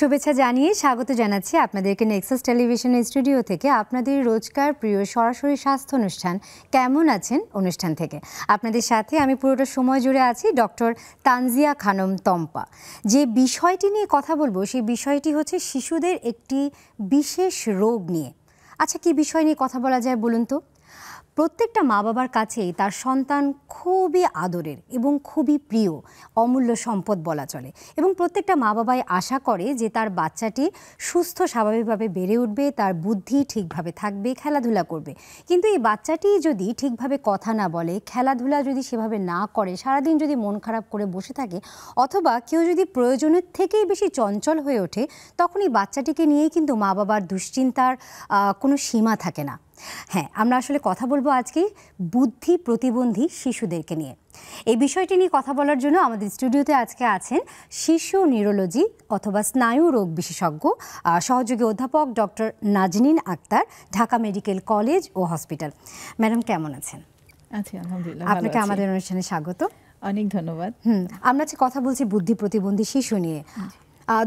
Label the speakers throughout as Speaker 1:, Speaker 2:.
Speaker 1: শুভেচ্ছা জানিয়ে স্বাগত জানাচ্ছি আপনাদেরকে নেক্সাস টেলিভিশনের স্টুডিও থেকে আপনাদের রোজকার প্রিয় সরাসরি স্বাস্থ্য অনুষ্ঠান কেমন আছেন অনুষ্ঠান থেকে। আপনাদের সাথে আমি পুরোটা সময় জুড়ে আছি ডক্টর তানজিয়া খানম তম্পা। যে বিষয়টি নিয়ে কথা বলবো সেই বিষয়টি হচ্ছে শিশুদের একটি বিশেষ রোগ নিয়ে। আচ্ছা, কি বিষয় নিয়ে কথা বলা যায় বলুন তো? প্রত্যেকটা মা বাবার কাছেই তার সন্তান খুবই আদরের এবং খুবই প্রিয়, অমূল্য সম্পদ বলা চলে, এবং প্রত্যেকটা মা বাবাই আশা করে যে তার বাচ্চাটি সুস্থ স্বাভাবিকভাবে বেড়ে উঠবে, তার বুদ্ধি ঠিকভাবে থাকবে, খেলাধুলা করবে। কিন্তু এই বাচ্চাটি যদি ঠিকভাবে কথা না বলে, খেলাধুলা যদি সেভাবে না করে, সারাদিন যদি মন খারাপ করে বসে থাকে, অথবা কেউ যদি প্রয়োজনের থেকেই বেশি চঞ্চল হয়ে ওঠে, তখন এই বাচ্চাটিকে নিয়েই কিন্তু মা বাবার দুশ্চিন্তার কোনো সীমা থাকে না। হ্যাঁ, আমরা আসলে কথা বলবো আজকে বুদ্ধি প্রতিবন্ধী শিশুদেরকে নিয়ে। এই বিষয়টি নিয়ে কথা বলার জন্য আমাদের স্টুডিওতে আজকে আছেন শিশু নিউরোলজি অথবা স্নায়ু রোগ বিশেষজ্ঞ সহযোগী অধ্যাপক doctor Naznin Akter, Dhaka medical college ও হসপিটাল। ম্যাডাম কেমন আছেন?
Speaker 2: আছি আলহামদুলিল্লাহ।
Speaker 1: আপনাকে আমাদের অনুষ্ঠানে স্বাগত।
Speaker 2: অনেক ধন্যবাদ।
Speaker 1: আমরা আজকে কথা বলছি বুদ্ধি প্রতিবন্ধী শিশু নিয়ে।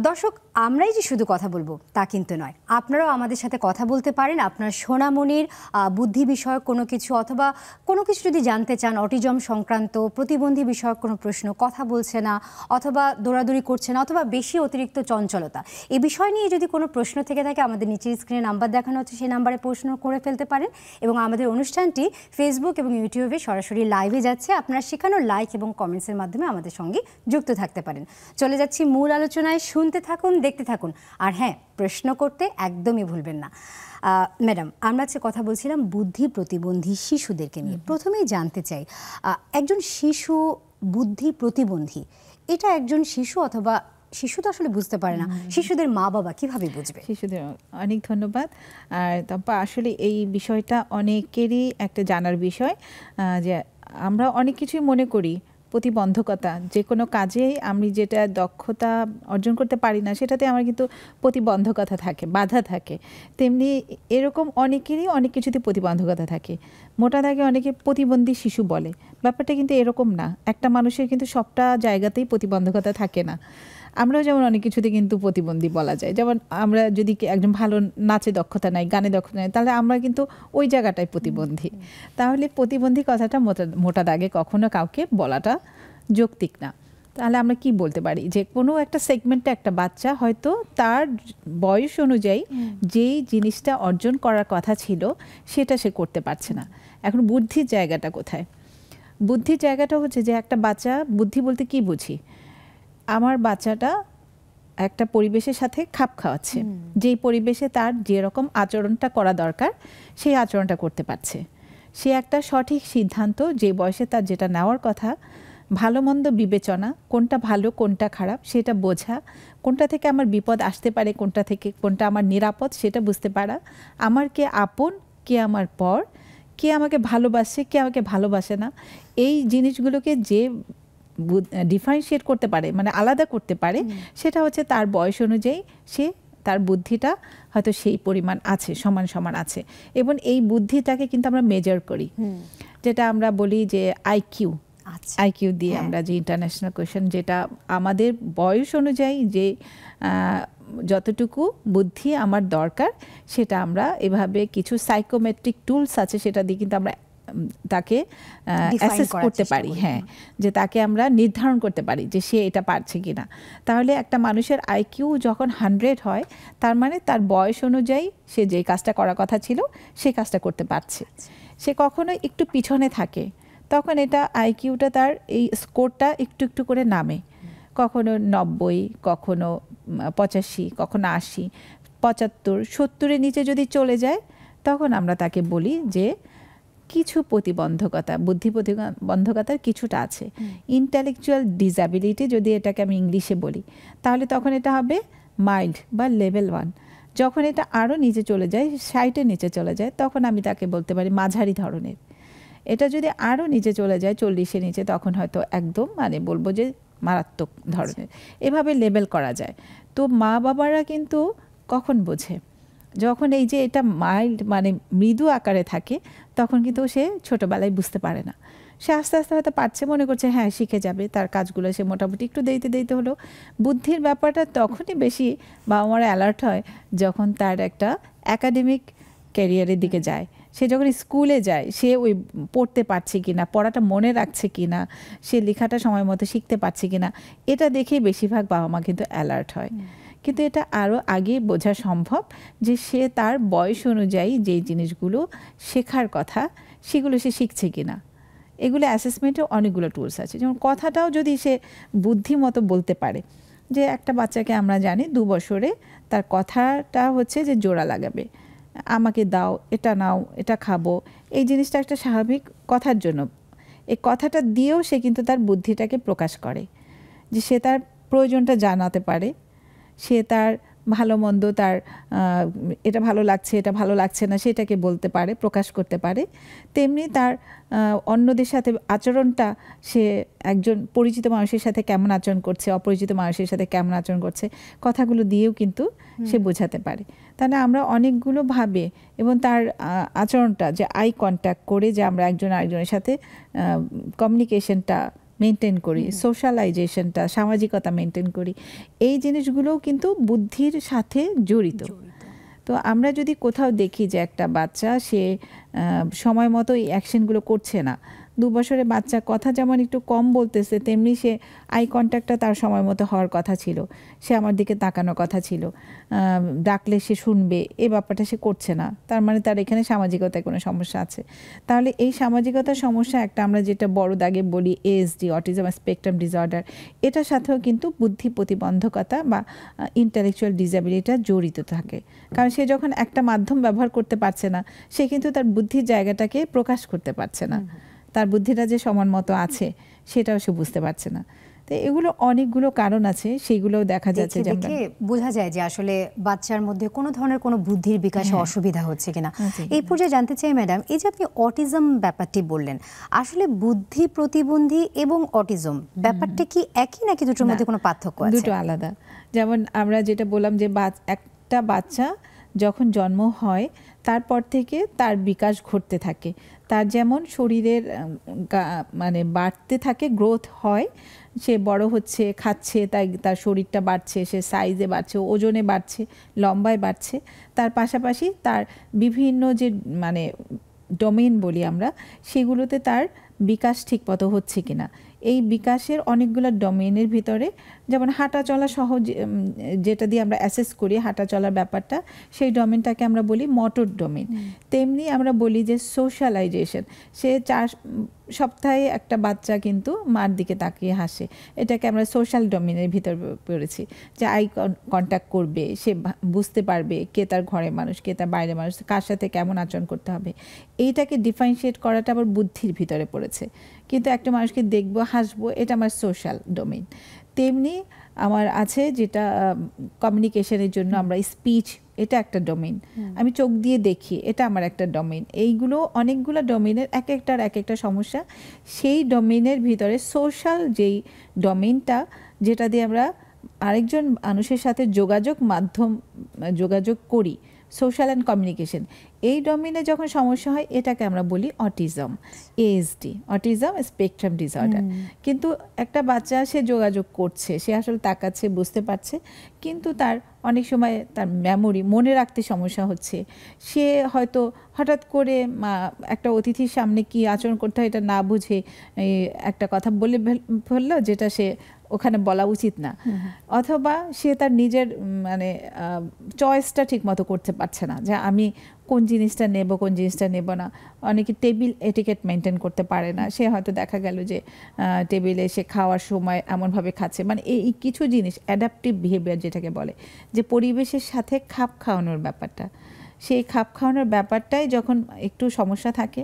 Speaker 1: দর্শক, আমরাই যে শুধু কথা বলবো তা কিন্তু নয়, আপনারাও আমাদের সাথে কথা বলতে পারেন। আপনার সোনামণির বুদ্ধি বিষয়ক কোনো কিছু অথবা কোনো কিছু যদি জানতে চান, অটিজম সংক্রান্ত প্রতিবন্ধী বিষয়ক কোনো প্রশ্ন, কথা বলছে না অথবা দৌড়াদৌড়ি করছে না অথবা বেশি অতিরিক্ত চঞ্চলতা, এই বিষয় নিয়ে যদি কোনো প্রশ্ন থেকে থাকে, আমাদের নিচের স্ক্রিনে নাম্বার দেখানো হচ্ছে, সেই নাম্বারে প্রশ্ন করে ফেলতে পারেন। এবং আমাদের অনুষ্ঠানটি ফেসবুক এবং ইউটিউবে সরাসরি লাইভে যাচ্ছে, আপনারা সেখানেও লাইক এবং কমেন্টসের মাধ্যমে আমাদের সঙ্গে যুক্ত থাকতে পারেন। চলে যাচ্ছি মূল আলোচনায়, শুনতে থাকুন, দেখতে থাকুন, আর হ্যাঁ, প্রশ্ন করতে একদমই ভুলবেন না। ম্যাডাম, আমরা আজকে কথা বলছিলাম বুদ্ধি প্রতিবন্ধী শিশুদেরকে নিয়ে। প্রথমেই জানতে চাই, একজন শিশু বুদ্ধি প্রতিবন্ধী, এটা একজন শিশু অথবা শিশু তো আসলে বুঝতে পারে না, শিশুদের মা বাবা কিভাবে বুঝবে?
Speaker 2: শিশুদের অনেক ধন্যবাদ। আর তারপর আসলে এই বিষয়টা অনেকেরই একটা জানার বিষয়, যে আমরা অনেক কিছুই মনে করি প্রতিবন্ধকতা, যে কোনো কাজে আমি যেটা দক্ষতা অর্জন করতে পারি না সেটাতে আমার কিন্তু প্রতিবন্ধকতা থাকে, বাধা থাকে। তেমনি এরকম অনেকেরই অনেক কিছুতে প্রতিবন্ধকতা থাকে। মোটা দাগে অনেকে প্রতিবন্ধী শিশু বলে, ব্যাপারটা কিন্তু এরকম না। একটা মানুষের কিন্তু সবটা জায়গাতেই প্রতিবন্ধকতা থাকে না। আমরাও যেমন অনেক কিছুতে কিন্তু প্রতিবন্ধী বলা যায়। যেমন আমরা যদি একজন ভালো নাচে দক্ষতা নাই, গানে দক্ষতা নাই, তাহলে আমরা কিন্তু ওই জায়গাটায় প্রতিবন্ধী। তাহলে প্রতিবন্ধী কথাটা মোটা দাগে কখনো কাউকে বলাটা যৌক্তিক না। তাহলে আমরা কি বলতে পারি, যে কোনো একটা সেগমেন্টে একটা বাচ্চা হয়তো তার বয়স অনুযায়ী যেই জিনিসটা অর্জন করার কথা ছিল সেটা সে করতে পারছে না। এখন বুদ্ধির জায়গাটা কোথায়? বুদ্ধির জায়গাটা হচ্ছে যে একটা বাচ্চা, বুদ্ধি বলতে কি বুঝি, আমার বাচ্চাটা একটা পরিবেশের সাথে খাপ খাওয়াচ্ছে, যেই পরিবেশে তার যেরকম আচরণটা করা দরকার সেই আচরণটা করতে পারছে। সে একটা সঠিক সিদ্ধান্ত, যে বয়সে তার যেটা নেওয়ার কথা, ভালো মন্দ বিবেচনা, কোনটা ভালো কোনটা খারাপ সেটা বোঝা, কোনটা থেকে আমার বিপদ আসতে পারে, কোনটা থেকে কোনটা আমার নিরাপদ সেটা বুঝতে পারা, আমার কে আপন কে আমার পর, কে আমাকে ভালোবাসে কে আমাকে ভালোবাসে না, এই জিনিসগুলোকে যে ডিফারেন্সিয়েট করতে পারে, মানে আলাদা করতে পারে, সেটা হচ্ছে তার বয়স অনুযায়ী সে তার বুদ্ধিটা হয়তো সেই পরিমাণ আছে, সমান সমান আছে। এবং এই বুদ্ধিটাকে কিন্তু আমরা মেজার করি, যেটা আমরা বলি যে আইকিউ। আইকিউ দিয়ে আমরা যে ইন্টারন্যাশনাল কোয়েশ্চেন, যেটা আমাদের বয়স অনুযায়ী যে যতটুকু বুদ্ধি আমার দরকার সেটা আমরা এভাবে কিছু সাইকোমেট্রিক টুলস আছে, সেটা দিয়ে কিন্তু আমরা তাকে অ্যাসেস করতে পারি। হ্যাঁ, যে তাকে আমরা নির্ধারণ করতে পারি যে সে এটা পারছে কিনা। তাহলে একটা মানুষের আইকিউ যখন 100 হয়, তার মানে তার বয়স অনুযায়ী সে যে কাজটা করার কথা ছিল সেই কাজটা করতে পারছে। সে কখনো একটু পিছনে থাকে, তখন এটা আইকিউটা তার এই স্কোরটা একটু একটু করে নামে, কখনো 90, কখনো 85, কখনো 80, 75, 70-এর নিচে যদি চলে যায়, তখন আমরা তাকে বলি যে কিছু প্রতিবন্ধকতা, বুদ্ধি প্রতিবন্ধকতার কিছুটা আছে। ইন্টেলেকচুয়াল ডিসএবিলিটি যদি এটাকে আমি ইংলিশে বলি, তাহলে তখন এটা হবে মাইল্ড বা লেভেল 1। যখন এটা আরও নিচে চলে যায়, 60-এর নিচে চলে যায়, তখন আমি তাকে বলতে পারি মাঝারি ধরনের। এটা যদি আরও নিচে চলে যায়, 40-এর নিচে, তখন হয়তো একদম মানে বলবো যে মারাত্মক ধরনের। এভাবে লেবেল করা যায়। তো মা বাবারা কিন্তু কখন বোঝে, যখন এই যে এটা মাইল্ড মানে মৃদু আকারে থাকে, তখন কিন্তু সে ছোটোবেলায় বুঝতে পারে না। সে আস্তে আস্তে হয়তো পারছে, মনে করছে হ্যাঁ শিখে যাবে, তার কাজগুলো সে মোটামুটি একটু দেরিতে দেরিতে হলো। বুদ্ধির ব্যাপারটা তখনই বেশি বাবা মারা অ্যালার্ট হয় যখন তার একটা একাডেমিক ক্যারিয়ারের দিকে যায়। সে যখন স্কুলে যায় সে ওই পড়তে পারছে কিনা, পড়াটা মনে রাখছে কিনা, সে লেখাটা সময় মতো শিখতে পারছে কিনা, এটা দেখেই বেশিরভাগ বাবা মা কিন্তু অ্যালার্ট হয়। কিন্তু এটা আরও আগে বোঝা সম্ভব যে সে তার বয়স অনুযায়ী যেই জিনিসগুলো শেখার কথা সেগুলো সে শিখছে কিনা। এগুলো অ্যাসেসমেন্টেও অনেকগুলো টুলস আছে। যেমন কথাটাও যদি সে বুদ্ধিমতো বলতে পারে, যে একটা বাচ্চাকে আমরা জানি 2 বছরে তার কথাটা হচ্ছে যে জোড়া লাগাবে, আমাকে দাও, এটা নাও, এটা খাবো, এই জিনিসটা একটা স্বাভাবিক কথার জন্য। এই কথাটা দিয়েও সে কিন্তু তার বুদ্ধিটাকে প্রকাশ করে, যে সে তার প্রয়োজনটা জানাতে পারে, সে তার ভালো মন্দ, তার এটা ভালো লাগছে এটা ভালো লাগছে না সেটাকে বলতে পারে, প্রকাশ করতে পারে। তেমনি তার অন্যদের সাথে আচরণটা, সে একজন পরিচিত মানুষের সাথে কেমন আচরণ করছে, অপরিচিত মানুষের সাথে কেমন আচরণ করছে, কথাগুলো দিয়েও কিন্তু সে বোঝাতে পারে। তাহলে আমরা অনেকগুলো ভাবে, এবং তার আচরণটা যে আই কন্ট্যাক্ট করে যে আমরা একজন আরেকজনের সাথে কমিউনিকেশনটা মেনটেন করি, সোশ্যালাইজেশনটা, সামাজিকতা মেনটেন করি, এই জিনিসগুলোও কিন্তু বুদ্ধির সাথে জড়িত। তো আমরা যদি কোথাও দেখি যে একটা বাচ্চা সে সময় মতো এই অ্যাকশনগুলো করছে না, 2 বছরের বাচ্চা কথা যেমন একটু কম বলতেছে, তেমনি সে আই কন্ট্যাক্টটা তার সময় মতো হওয়ার কথা ছিল, সে আমার দিকে তাকানোর কথা ছিল, ডাকলে সে শুনবে, এই ব্যাপারটা সে করছে না, তার মানে তার এখানে সামাজিকতায় কোনো সমস্যা আছে। তাহলে এই সামাজিকতার সমস্যা একটা আমরা যেটা বড় দাগে বলি ASD, অটিজম স্পেকট্রাম ডিসঅর্ডার, এটার সাথেও কিন্তু বুদ্ধি প্রতিবন্ধকতা বা ইন্টেলেকচুয়াল ডিসএবিলিটি জড়িত থাকে। কারণ সে যখন একটা মাধ্যম ব্যবহার করতে পারছে না, সে কিন্তু তার বুদ্ধির জায়গাটাকে প্রকাশ করতে পারছে না, তার বুদ্ধিটা যে সমান মতো আছে সেটাও সে বুঝতে পারছে না। তো এগুলো অনেকগুলো কারণ আছে, সেগুলোও দেখা যাচ্ছে যে
Speaker 1: দেখে বোঝা যায় যে আসলে বাচ্চার মধ্যে কোনো ধরনের কোনো বুদ্ধির বিকাশে অসুবিধা হচ্ছে কিনা। এই পর্যায়ে জানতে চাই ম্যাডাম, এই যে আপনি অটিজম ব্যাপারটি বললেন, আসলে বুদ্ধি প্রতিবন্ধী এবং অটিজম ব্যাপারটা কি একই নাকি দুটোর মধ্যে কোনো পার্থক্য আছে?
Speaker 2: দুটো আলাদা। যেমন আমরা যেটা বললাম যে একটা বাচ্চা যখন জন্ম হয় তারপর থেকে তার বিকাশ ঘটতে থাকে, তার যেমন শরীরের মানে বাড়তে থাকে, গ্রোথ হয়, সে বড় হচ্ছে, খাচ্ছে, তাই তার শরীরটা বাড়ছে, সে সাইজে বাড়ছে, ওজনে বাড়ছে, লম্বায় বাড়ছে। তার পাশাপাশি তার বিভিন্ন যে মানে ডোমেইন বলি আমরা, সেগুলোতে তার বিকাশ ঠিকমতো হচ্ছে কিনা। এই বিকাশের অনেকগুলো ডোমেইনের ভিতরে, যেমন হাঁটা চলা সহ যেটা দিয়ে আমরা অ্যাসেস করি হাঁটা চলার ব্যাপারটা, সেই ডোমেইনটাকে আমরা বলি মোটর ডোমেইন। তেমনি আমরা বলি যে সোশ্যালাইজেশন, সে 4 সপ্তাহে একটা বাচ্চা কিন্তু মার দিকে তাকিয়ে হাসে, এটাকে আমরা সোশ্যাল ডোমেইনের ভিতর পড়েছি। যে আই কন্ট্যাক্ট করবে, সে বুঝতে পারবে কে তার ঘরের মানুষ, কে তার বাইরের মানুষ, কার সাথে কেমন আচরণ করতে হবে, এইটাকে ডিফারেন্সিয়েট করাটা আবার বুদ্ধির ভিতরে পড়েছে। কিন্তু একটা মানুষকে দেখবো, হাসবো, এটা আমার সোশ্যাল ডোমেইন। তেমনি আমার আছে যেটা কমিউনিকেশনের জন্য আমরা স্পিচ, এটা একটা ডোমেইন। আমি চোখ দিয়ে দেখি, এটা আমার একটা ডোমেইন। এইগুলো অনেকগুলো ডোমেইনের এক একটা সমস্যা। সেই ডোমেইনের ভিতরে সোশ্যাল যেই ডোমেইনটা, যেটা দিয়ে আমরা আরেকজন মানুষের সাথে যোগাযোগ করি, সোশ্যাল অ্যান্ড কমিউনিকেশন, এই ডোমেইনে যখন সমস্যা হয় এটাকে আমরা বলি autism, ASD, autism spectrum disorder. কিন্তু একটা বাচ্চা সে যোগাযোগ করছে, সে আসলে তাকাচ্ছে, বুঝতে পারছে, কিন্তু তার অনেক সময় তার মেমোরি, মনে রাখতে সমস্যা হচ্ছে। সে হয়তো হঠাৎ করে একটা অতিথির সামনে কি আচরণ করতে হয় এটা না বুঝে একটা কথা বলে ফেললো যেটা সে ওখানে বলা উচিত না, অথবা সে তার নিজের মানে চয়েসটা ঠিক মতো করতে পারছে না, যে আমি কোন জিনিসটা নেব কোন জিনিসটা নেব না। অনেকে টেবিল এটিকেট মেনটেন করতে পারে না, সে হয়তো দেখা গেল যে টেবিলে সে খাওয়ার সময় এমনভাবে খাচ্ছে, মানে এই কিছু জিনিস অ্যাডাপটিভ বিহেভিয়ার যেটাকে বলে, যে পরিবেশের সাথে খাপ খাওয়ানোর ব্যাপারটা, সেই খাপ খাওয়ানোর ব্যাপারটাই যখন একটু সমস্যা থাকে,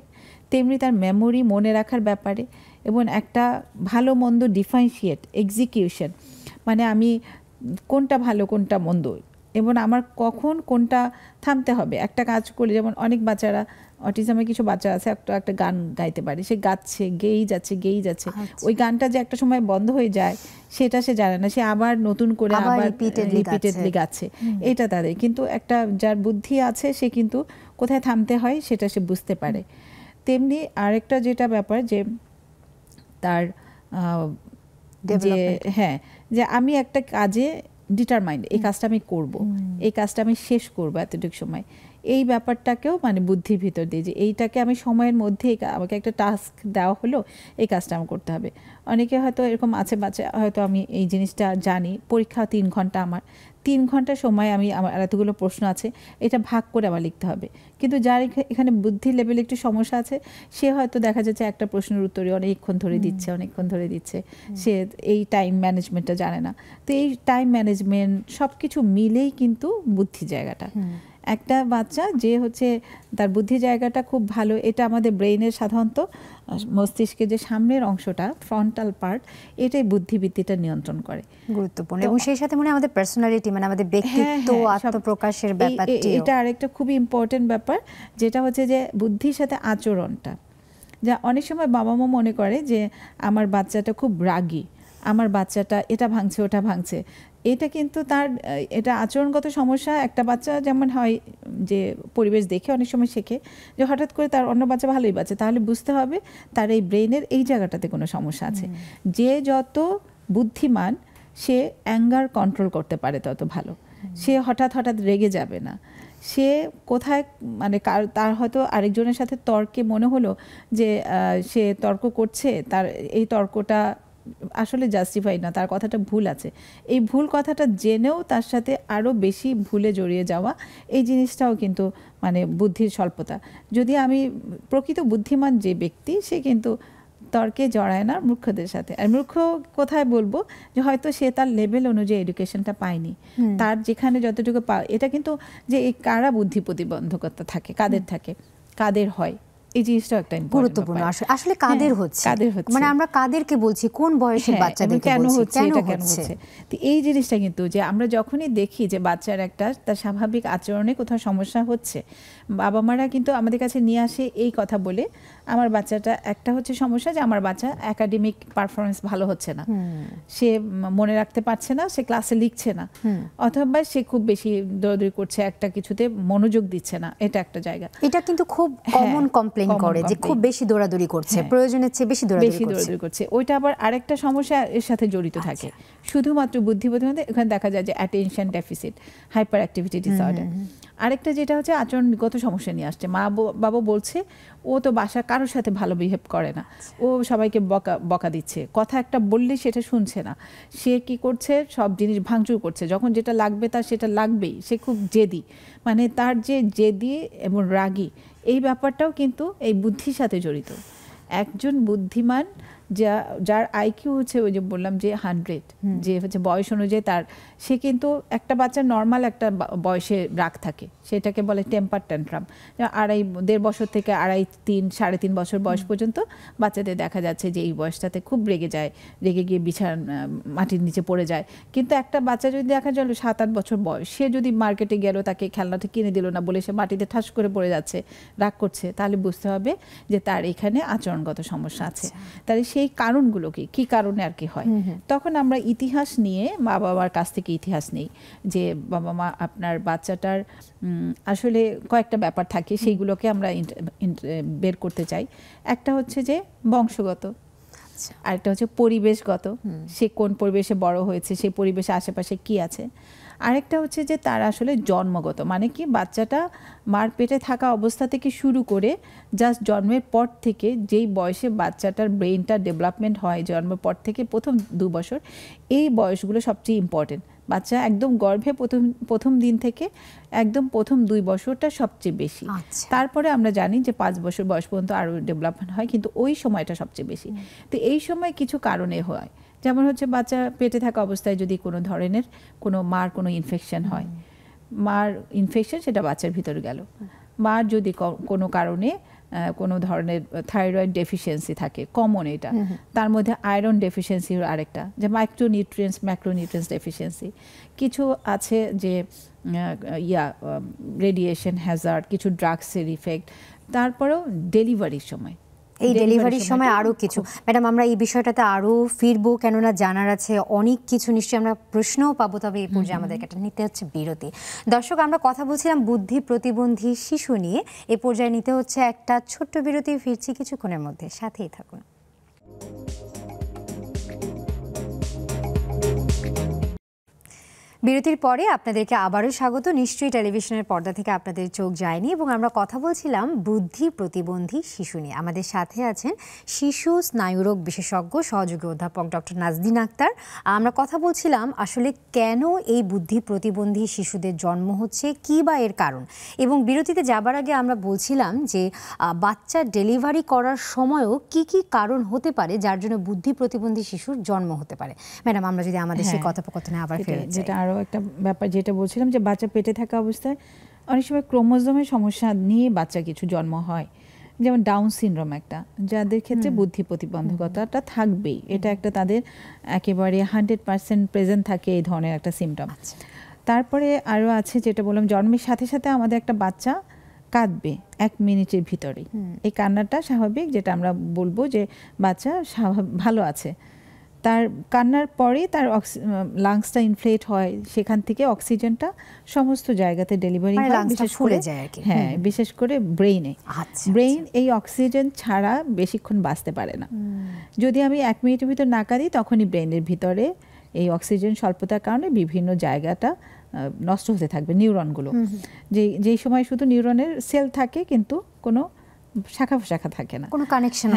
Speaker 2: তেমনি তার মেমোরি, মনে রাখার ব্যাপারে, এবং একটা ভালো মন্দ ডিফারেন্সিয়েট এক্সিকিউশন, মানে আমি কোনটা ভালো কোনটা মন্দ, এবং আমার কখন কোনটা থামতে হবে। একটা কাজ করলে, যেমন অনেক বাচ্চারা, অটিজমের কিছু বাচ্চা আছে একটা গান গাইতে পারে, সে গাচ্ছে, গেয়েই যাচ্ছে, ওই গানটা যে একটা সময় বন্ধ হয়ে যায় সেটা সে জানে না, সে আবার নতুন করে আবার রিপিটেডলি গাচ্ছে, এটা তাদের। কিন্তু একটা যার বুদ্ধি আছে সে কিন্তু কোথায় থামতে হয় সেটা সে বুঝতে পারে। তেমনি আরেকটা যেটা ব্যাপার, যে তার যে হ্যাঁ যে আমি একটা কাজে ডিটারমাইন্ড, এই কাজটা আমি করব, এই কাজটা আমি শেষ করব এতটুকু সময়, এই ব্যাপারটাকেও মানে বুদ্ধির ভিতর দিয়ে যে এইটাকে আমি সময়ের মধ্যে আমাকে একটা টাস্ক দেওয়া হলো, এই কাজটা আমার করতে হবে। অনেকে হয়তো এরকম আছে বাচ্চা, হয়তো আমি এই জিনিসটা জানি, পরীক্ষা 3 ঘন্টা, আমার 3 ঘন্টা সময় আমি আমার এতগুলো প্রশ্ন আছে, এটা ভাগ করে আমার লিখতে হবে। কিন্তু যার এখানে বুদ্ধি লেভেলে একটু সমস্যা আছে, সে হয়তো দেখা যাচ্ছে একটা প্রশ্নের উত্তরে অনেকক্ষণ ধরে দিচ্ছে, সে এই টাইম ম্যানেজমেন্টটা জানে না। তো এই টাইম ম্যানেজমেন্ট সব কিছু মিলেই কিন্তু বুদ্ধি জায়গাটা। একটা বাচ্চা যে হচ্ছে তার বুদ্ধি জায়গাটা খুব ভালো, এটা আমাদের ব্রেইনের সাধারণত মস্তিষ্কের যে সামনের অংশটা, ফ্রন্টাল পার্ট, এটাই বুদ্ধিবৃত্তিটা নিয়ন্ত্রণ করে,
Speaker 1: গুরুত্বপূর্ণ। এবং সেই সাথে মনে আমাদের পার্সোনালিটি, মানে আমাদের ব্যক্তিত্ব, আত্মপ্রকাশের ব্যাপারটি,
Speaker 2: এটা আরেকটা খুবই ইম্পর্টেন্ট ব্যাপার, যেটা হচ্ছে যে বুদ্ধির সাথে আচরণটা। যা অনেক সময় বাবা মা মনে করে যে আমার বাচ্চাটা খুব রাগী, আমার বাচ্চাটা এটা ভাঙছে ওটা ভাঙছে, এটা কিন্তু তার এটা আচরণগত সমস্যা। একটা বাচ্চা যেমন হয় যে পরিবেশ দেখে অনেক সময় শেখে, যে হঠাৎ করে তার অন্য বাচ্চা ভালোই বাচ্চা, তাহলে বুঝতে হবে তার এই ব্রেনের এই জায়গাটাতে কোনো সমস্যা আছে। যে যত বুদ্ধিমান সে অ্যাঙ্গার কন্ট্রোল করতে পারে তত ভালো, সে হঠাৎ রেগে যাবে না। সে কোথায় মানে তার হয়তো আরেকজনের সাথে তর্কে মনে হলো যে সে তর্ক করছে, তার এই তর্কটা আসলে জাস্টিফাই না, তার কথাটা ভুল আছে, এই ভুল কথাটা জেনেও তার সাথে আরও বেশি ভুলে জড়িয়ে যাওয়া, এই জিনিসটাও কিন্তু মানে বুদ্ধির স্বল্পতা। যদি আমি প্রকৃত বুদ্ধিমান যে ব্যক্তি, সে কিন্তু তর্কে জড়ায় না মূর্খদের সাথে। আর মূর্খ কোথায় বলবো, যে হয়তো সে তার লেভেল অনুযায়ী এডুকেশনটা পায়নি, তার যেখানে যতটুকু এটা কিন্তু যে এই কারা বুদ্ধি প্রতিবন্ধকতা থাকে, কাদের হয়, এই জিনিসটা একটা
Speaker 1: গুরুত্বপূর্ণ। আসলে কাদের হচ্ছে, মানে আমরা কাদেরকে বলছি, কোন বয়সের বাচ্চাদেরকে
Speaker 2: কেন
Speaker 1: বলছি,
Speaker 2: হচ্ছে, এটা কেন হচ্ছে। তো এই জিনিসটা কিন্তু যে আমরা যখনই দেখি যে বাচ্চার একটা তার স্বাভাবিক আচরণে কোথাও সমস্যা হচ্ছে, বাবা মারা কিন্তু আমাদের কাছে নিয়ে আসে এই কথা বলে, আমার বাচ্চাটা একটা হচ্ছে সমস্যা যে আমার বাচ্চা একাডেমিক পারফরমেন্স ভালো হচ্ছে না, সে মনে রাখতে পারছে না, সে ক্লাসে লিখছে না, অথবা সে খুব বেশি দৌড়াদৌড়ি করছে, একটা কিছুতে মনোযোগ দিচ্ছে না, এটা একটা জায়গা।
Speaker 1: এটা কিন্তু খুব কমন কমপ্লেইন করে যে খুব বেশি দৌড়াদৌড়ি করছে, প্রয়োজনের চেয়ে বেশি দৌড়াদৌড়ি
Speaker 2: করছে। ওইটা আবার আরেকটা সমস্যা এর সাথে জড়িত থাকে, শুধুমাত্র বুদ্ধিমত্তা। এখানে দেখা যায় যে attention deficit, hyper activity disorder. আরেকটা যেটা হচ্ছে আচরণগত সমস্যা নিয়ে আসছে, মা বাবা বলছে ও তো বাসার কারোর সাথে ভালো বিহেভ করে না, ও সবাইকে বকা দিচ্ছে, কথা একটা বললে সেটা শুনছে না, সে কি করছে, সব জিনিস ভাঙচুর করছে, যখন যেটা লাগবে তার সেটা লাগবেই, সে খুব জেদি, মানে তার যে জেদি এবং রাগী, এই ব্যাপারটাও কিন্তু এই বুদ্ধির সাথে জড়িত। একজন বুদ্ধিমান যার আইকিউ হচ্ছে ওই যে বললাম যে 100, যে হচ্ছে বয়স অনুযায়ী তার, সে কিন্তু একটা বাচ্চার নর্মাল একটা বয়সে রাগ থাকে, সেটাকে বলে টেম্পার ট্যান্ট্রাম। 1.5 বছর থেকে 3.5 বছর বয়স পর্যন্ত বাচ্চাদের দেখা যাচ্ছে যে এই বয়সটাতে খুব রেগে যায়, রেগে গিয়ে মাটির নিচে পড়ে যায়। কিন্তু একটা বাচ্চা যদি দেখা গেল 7-8 বছর বয়স, সে যদি মার্কেটে গেল, তাকে খেলনাটা কিনে দিল না বলে সে মাটিতে ঠাস করে পড়ে যাচ্ছে, রাগ করছে, তাহলে বুঝতে হবে যে তার এখানে আচরণগত সমস্যা আছে। তাহলে সেই কারণগুলো কি কারণে আর কি হয়, তখন আমরা ইতিহাস নিয়ে বাবা মার কাছ থেকে ইতিহাস নেই যে বাবা মা আপনার বাচ্চাটার আসলে কয়েকটা ব্যাপার থাকে, সেইগুলোকে আমরা বের করতে চাই। একটা হচ্ছে যে বংশগত, আরেকটা হচ্ছে পরিবেশগত, সে কোন পরিবেশে বড় হয়েছে, সেই পরিবেশে আশেপাশে কি আছে। আরেকটা হচ্ছে যে তার আসলে জন্মগত, মানে কি বাচ্চাটা মার পেটে থাকা অবস্থা থেকে শুরু করে জাস্ট জন্মের পর থেকে যেই বয়সে বাচ্চাটার ব্রেইনটা ডেভেলপমেন্ট হয়, জন্মের পর থেকে প্রথম 2 বছর, এই বয়সগুলো সবচেয়ে ইম্পর্টেন্ট। বাচ্চা একদম গর্ভে প্রথম দিন থেকে একদম প্রথম 2 বছরটা সবচেয়ে বেশি। তারপরে আমরা জানি যে 5 বছর বয়স পর্যন্ত আরও ডেভেলপমেন্ট হয়, কিন্তু ওই সময়টা সবচেয়ে বেশি। তো এই সময় কিছু কারণে হয়, যেমন হচ্ছে বাচ্চা পেটে থাকা অবস্থায় যদি কোনো ধরনের মার কোনো ইনফেকশন হয়, মার ইনফেকশন সেটা বাচ্চার ভিতরে গেল, মার যদি কোনো কারণে কোনো ধরনের থাইরয়েড ডেফিসিয়েন্সি থাকে, কমন এটা, তার মধ্যে আয়রন ডেফিসিয়েন্সি আরেকটা, যে ম্যাক্রোনিউট্রিয়েন্টস ডেফিসিয়েন্সি, কিছু আছে যে রেডিয়েশন হ্যাজার্ড, কিছু ড্রাগসের ইফেক্ট, তারপরেও ডেলিভারির সময়,
Speaker 1: এই ডেলিভারির সময় আরও কিছু। ম্যাডাম, আমরা এই বিষয়টাতে আরও ফিরবো, কেননা জানার আছে অনেক কিছু, নিশ্চয়ই আমরা প্রশ্নও পাবো। তবে এই পর্যায়ে আমাদেরকে একটা নিতে হচ্ছে বিরতি। দর্শক, আমরা কথা বলছিলাম বুদ্ধি প্রতিবন্ধী শিশু নিয়ে, এ পর্যায়ে নিতে হচ্ছে একটা ছোট্ট বিরতি। ফিরছি কিছুক্ষণের মধ্যে, সাথেই থাকুন। বিরতির পরে আপনাদেরকে আবারও স্বাগত। নিশ্চয়ই টেলিভিশনের পর্দা থেকে আপনাদের চোখ যায়নি এবং আমরা কথা বলছিলাম বুদ্ধি প্রতিবন্ধী শিশু নিয়ে। আমাদের সাথে আছেন শিশু স্নায়ুরোগ বিশেষজ্ঞ সহযোগী অধ্যাপক ডক্টর নাজদিন আক্তার। আমরা কথা বলছিলাম আসলে কেন এই বুদ্ধি প্রতিবন্ধী শিশুদের জন্ম হচ্ছে, কী বা এর কারণ। এবং বিরতিতে যাবার আগে আমরা বলছিলাম যে বাচ্চা ডেলিভারি করার সময়ও কি কি কারণ হতে পারে যার জন্য বুদ্ধি প্রতিবন্ধী শিশুর জন্ম হতে পারে। ম্যাডাম, আমরা যদি আমাদের সেই কথোপকথনে আবার ফিরে যাই।
Speaker 2: আরও একটা ব্যাপার যেটা বলছিলাম যে বাচ্চা পেটে থাকা অবস্থায় অনেক সময় ক্রোমোজোমের সমস্যা নিয়ে বাচ্চা কিছু জন্ম হয়, যেমন ডাউন সিনড্রোম একটা, যাদের ক্ষেত্রে বুদ্ধি প্রতিবন্ধকতাটা থাকবেই। এটা একটা তাদের একেবারে 100% প্রেজেন্ট থাকে এই ধরনের একটা সিমটম। তারপরে আরও আছে যেটা বললাম, জন্মের সাথে সাথে আমাদের একটা বাচ্চা কাঁদবে 1 মিনিটের ভিতরেই। এই কান্নাটা স্বাভাবিক, যেটা আমরা বলবো যে বাচ্চা ভালো আছে। তার কান্নার পরে তার লাংসটা ইনফ্লেট হয়, সেখান থেকে অক্সিজেনটা সমস্ত জায়গাতে ডেলিভারি হয়, বিশেষ করে বিশেষ করে ব্রেইনে। ব্রেইন এই অক্সিজেন ছাড়া বেশিক্ষণ বাঁচতে পারে না। যদি আমি 1 মিনিটের ভিতর না কাঁদি, তখনই ব্রেইনের ভিতরে এই অক্সিজেন স্বল্পতার কারণে বিভিন্ন জায়গাটা নষ্ট হতে থাকবে, নিউরনগুলো। যেই সময় শুধু নিউরনের সেল থাকে কিন্তু কোনো শাখা প্রশাখা থাকে না,
Speaker 1: কোনো কানেকশন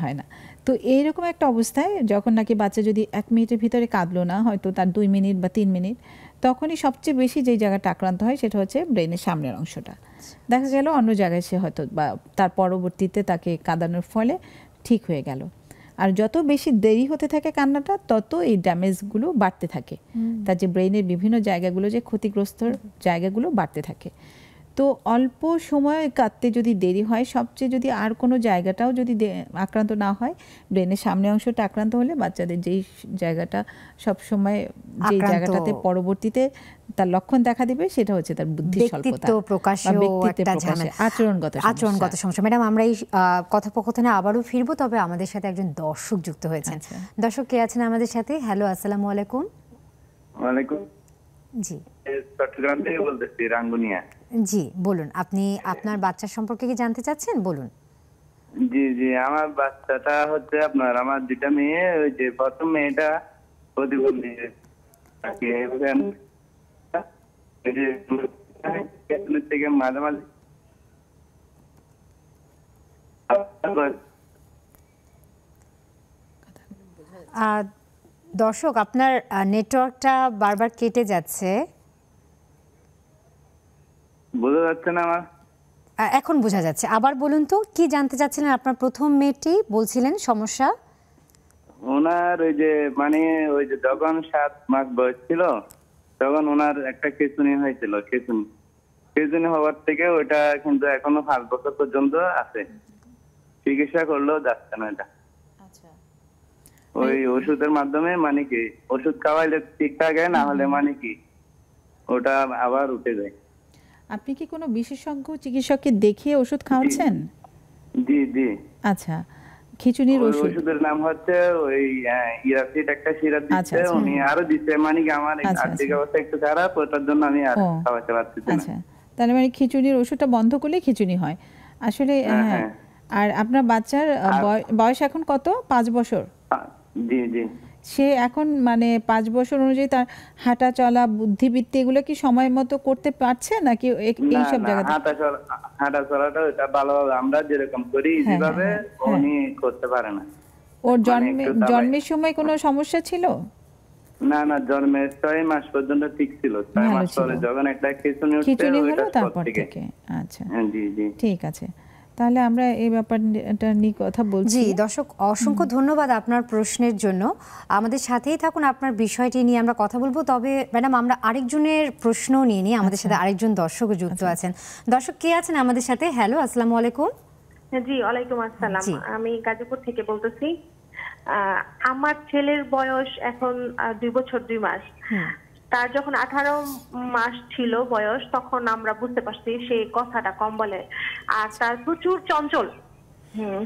Speaker 2: হয় না। তো এইরকম একটা অবস্থায় যখন নাকি বাচ্চা যদি 1 মিনিটের ভিতরে কাঁদলো না, হয়তো তার 2 মিনিট বা 3 মিনিট, তখনই সবচেয়ে বেশি যেই জায়গাটা আক্রান্ত হয় সেটা হচ্ছে ব্রেনের সামনের অংশটা। দেখা গেল অন্য জায়গায় সে হয়তো বা তার পরবর্তীতে তাকে কাঁদানোর ফলে ঠিক হয়ে গেল। আর যত বেশি দেরি হতে থাকে কান্নাটা, তত এই ড্যামেজগুলো বাড়তে থাকে। তার যে ব্রেনের বিভিন্ন জায়গাগুলো, যে ক্ষতিগ্রস্ত জায়গাগুলো বাড়তে থাকে। তো অল্প সময় কাঁদতে যদি দেরি হয়, সবচেয়ে যদি আর কোনো জায়গাটাও যদি আক্রান্ত না হয়, ব্রেনের সামনের অংশটা আক্রান্ত হলে বাচ্চাদের যেই জায়গাটা সবসময় যেই জায়গাটাতে পরবর্তীতে তার লক্ষণ দেখা দিবে, সেটা হচ্ছে তার বুদ্ধি স্বল্পতা,
Speaker 1: আচরণগত সমস্যা। ম্যাডাম, আমরা এই কথোপকথনে আবারও ফিরবো, তবে আমাদের সাথে একজন দর্শক যুক্ত হয়েছেন। দর্শক কে আছেন আমাদের সাথে? হ্যালো, আসসালামু আলাইকুম।
Speaker 3: ওয়ালাইকুম।
Speaker 1: জি,
Speaker 3: চট্টগ্রাম থেকে বলতেছি, রাঙ্গুনিয়া।
Speaker 1: জি বলুন, আপনি আপনার বাচ্চার সম্পর্কে কি জানতে চাচ্ছেন? বলুন।
Speaker 3: জি জি, আমার বাচ্চাটা হচ্ছে আমার 2টা মেয়ে। ওই যে প্রথম মেয়েটা প্রতিবন্ধী থেকে মাঝে মাঝে
Speaker 1: দর্শক, আপনার নেটওয়ার্কটা বারবার কেটে যাচ্ছে,
Speaker 3: বোঝা যাচ্ছে না আমার?
Speaker 1: এখন বোঝা যাচ্ছে। আবার বলুন তো, কি জানতে চাচ্ছিলেন? আপনার প্রথম মেয়েটি বলছিলেন সমস্যা
Speaker 3: ওনার ওই যে যখন 7 মাস বয়স ছিল, তখন ওনার একটা খিঁচুনি হয়েছিল। খিঁচুনি হওয়ার থেকে ওইটা কিন্তু এখনো 5 বছর পর্যন্ত আছে। চিকিৎসা করলেও যাচ্ছে না এটা। ওই ওষুধের মাধ্যমে ওষুধ খাওয়াইলে ঠিক থাকে, না হলে ওটা আবার উঠে যায়।
Speaker 2: আপনি কি কোনো বিশেষজ্ঞ চিকিৎসককে দেখিয়ে ওষুধ খাওয়াচ্ছেন?
Speaker 3: জি জি।
Speaker 2: আচ্ছা, খিচুনির
Speaker 3: ওষুধের নাম হচ্ছে ওই ইরাসিড, একটা সিরাপ দিচ্ছে উনি, আরো দিচ্ছে। আমার আর্থিক অবস্থা একটু খারাপ, ওটার জন্য আমি আর খাওয়াতে পারছি না।
Speaker 2: আচ্ছা, তাহলে খিচুনির ওষুধটা বন্ধ করলে খিচুনি হয় আসলে। হ্যাঁ। আর আপনার বাচ্চার বয়স এখন কত? 5 বছর?
Speaker 3: জি জি।
Speaker 2: সে এখন 5 বছর অনুযায়ী তার হাঁটা চলা, বুদ্ধিবৃত্তি এগুলো কি সময় মতো করতে পারছে নাকি এই সব জায়গাতে?
Speaker 3: হাঁটা চলাটা ওটা ভালোভাবে আমরা যেরকম করি যেভাবে উনি করতে পারে না।
Speaker 2: ওর জন্মের সময় কোনো সমস্যা ছিল?
Speaker 3: না না, জন্মের 6 মাস পর্যন্ত ঠিক ছিল। 6 মাস পরে যখন একটা খিঁচুনি
Speaker 2: হলো তারপর থেকে। আচ্ছা,
Speaker 3: জি জি,
Speaker 2: ঠিক আছে। তাহলে আমরা এই ব্যাপারটা নিয়ে কথা বলছি।
Speaker 1: জি দর্শক, অসংখ্য ধন্যবাদ আপনার প্রশ্নের জন্য। আমাদের সাথেই থাকুন, আপনার বিষয়টি নিয়ে আমরা কথা বলবো। তবে ম্যাডাম, আমরা আরেকজনের প্রশ্ন নিয়ে নিই। আমাদের সাথে আরেকজন দর্শক যুক্ত আছেন। দর্শক কে আছেন আমাদের সাথে? হ্যালো, আসসালামু আলাইকুম।
Speaker 4: জি, ওয়ালাইকুম আসসালাম। আমি গাজীপুর থেকে বলতেছি। আমার ছেলের বয়স এখন 2 বছর 2 মাস। তার যখন 18 মাস ছিল বয়স, তখন আমরা বুঝতে পারছি সে কথাটা কম বলে, আর তার প্রচুর চঞ্চল।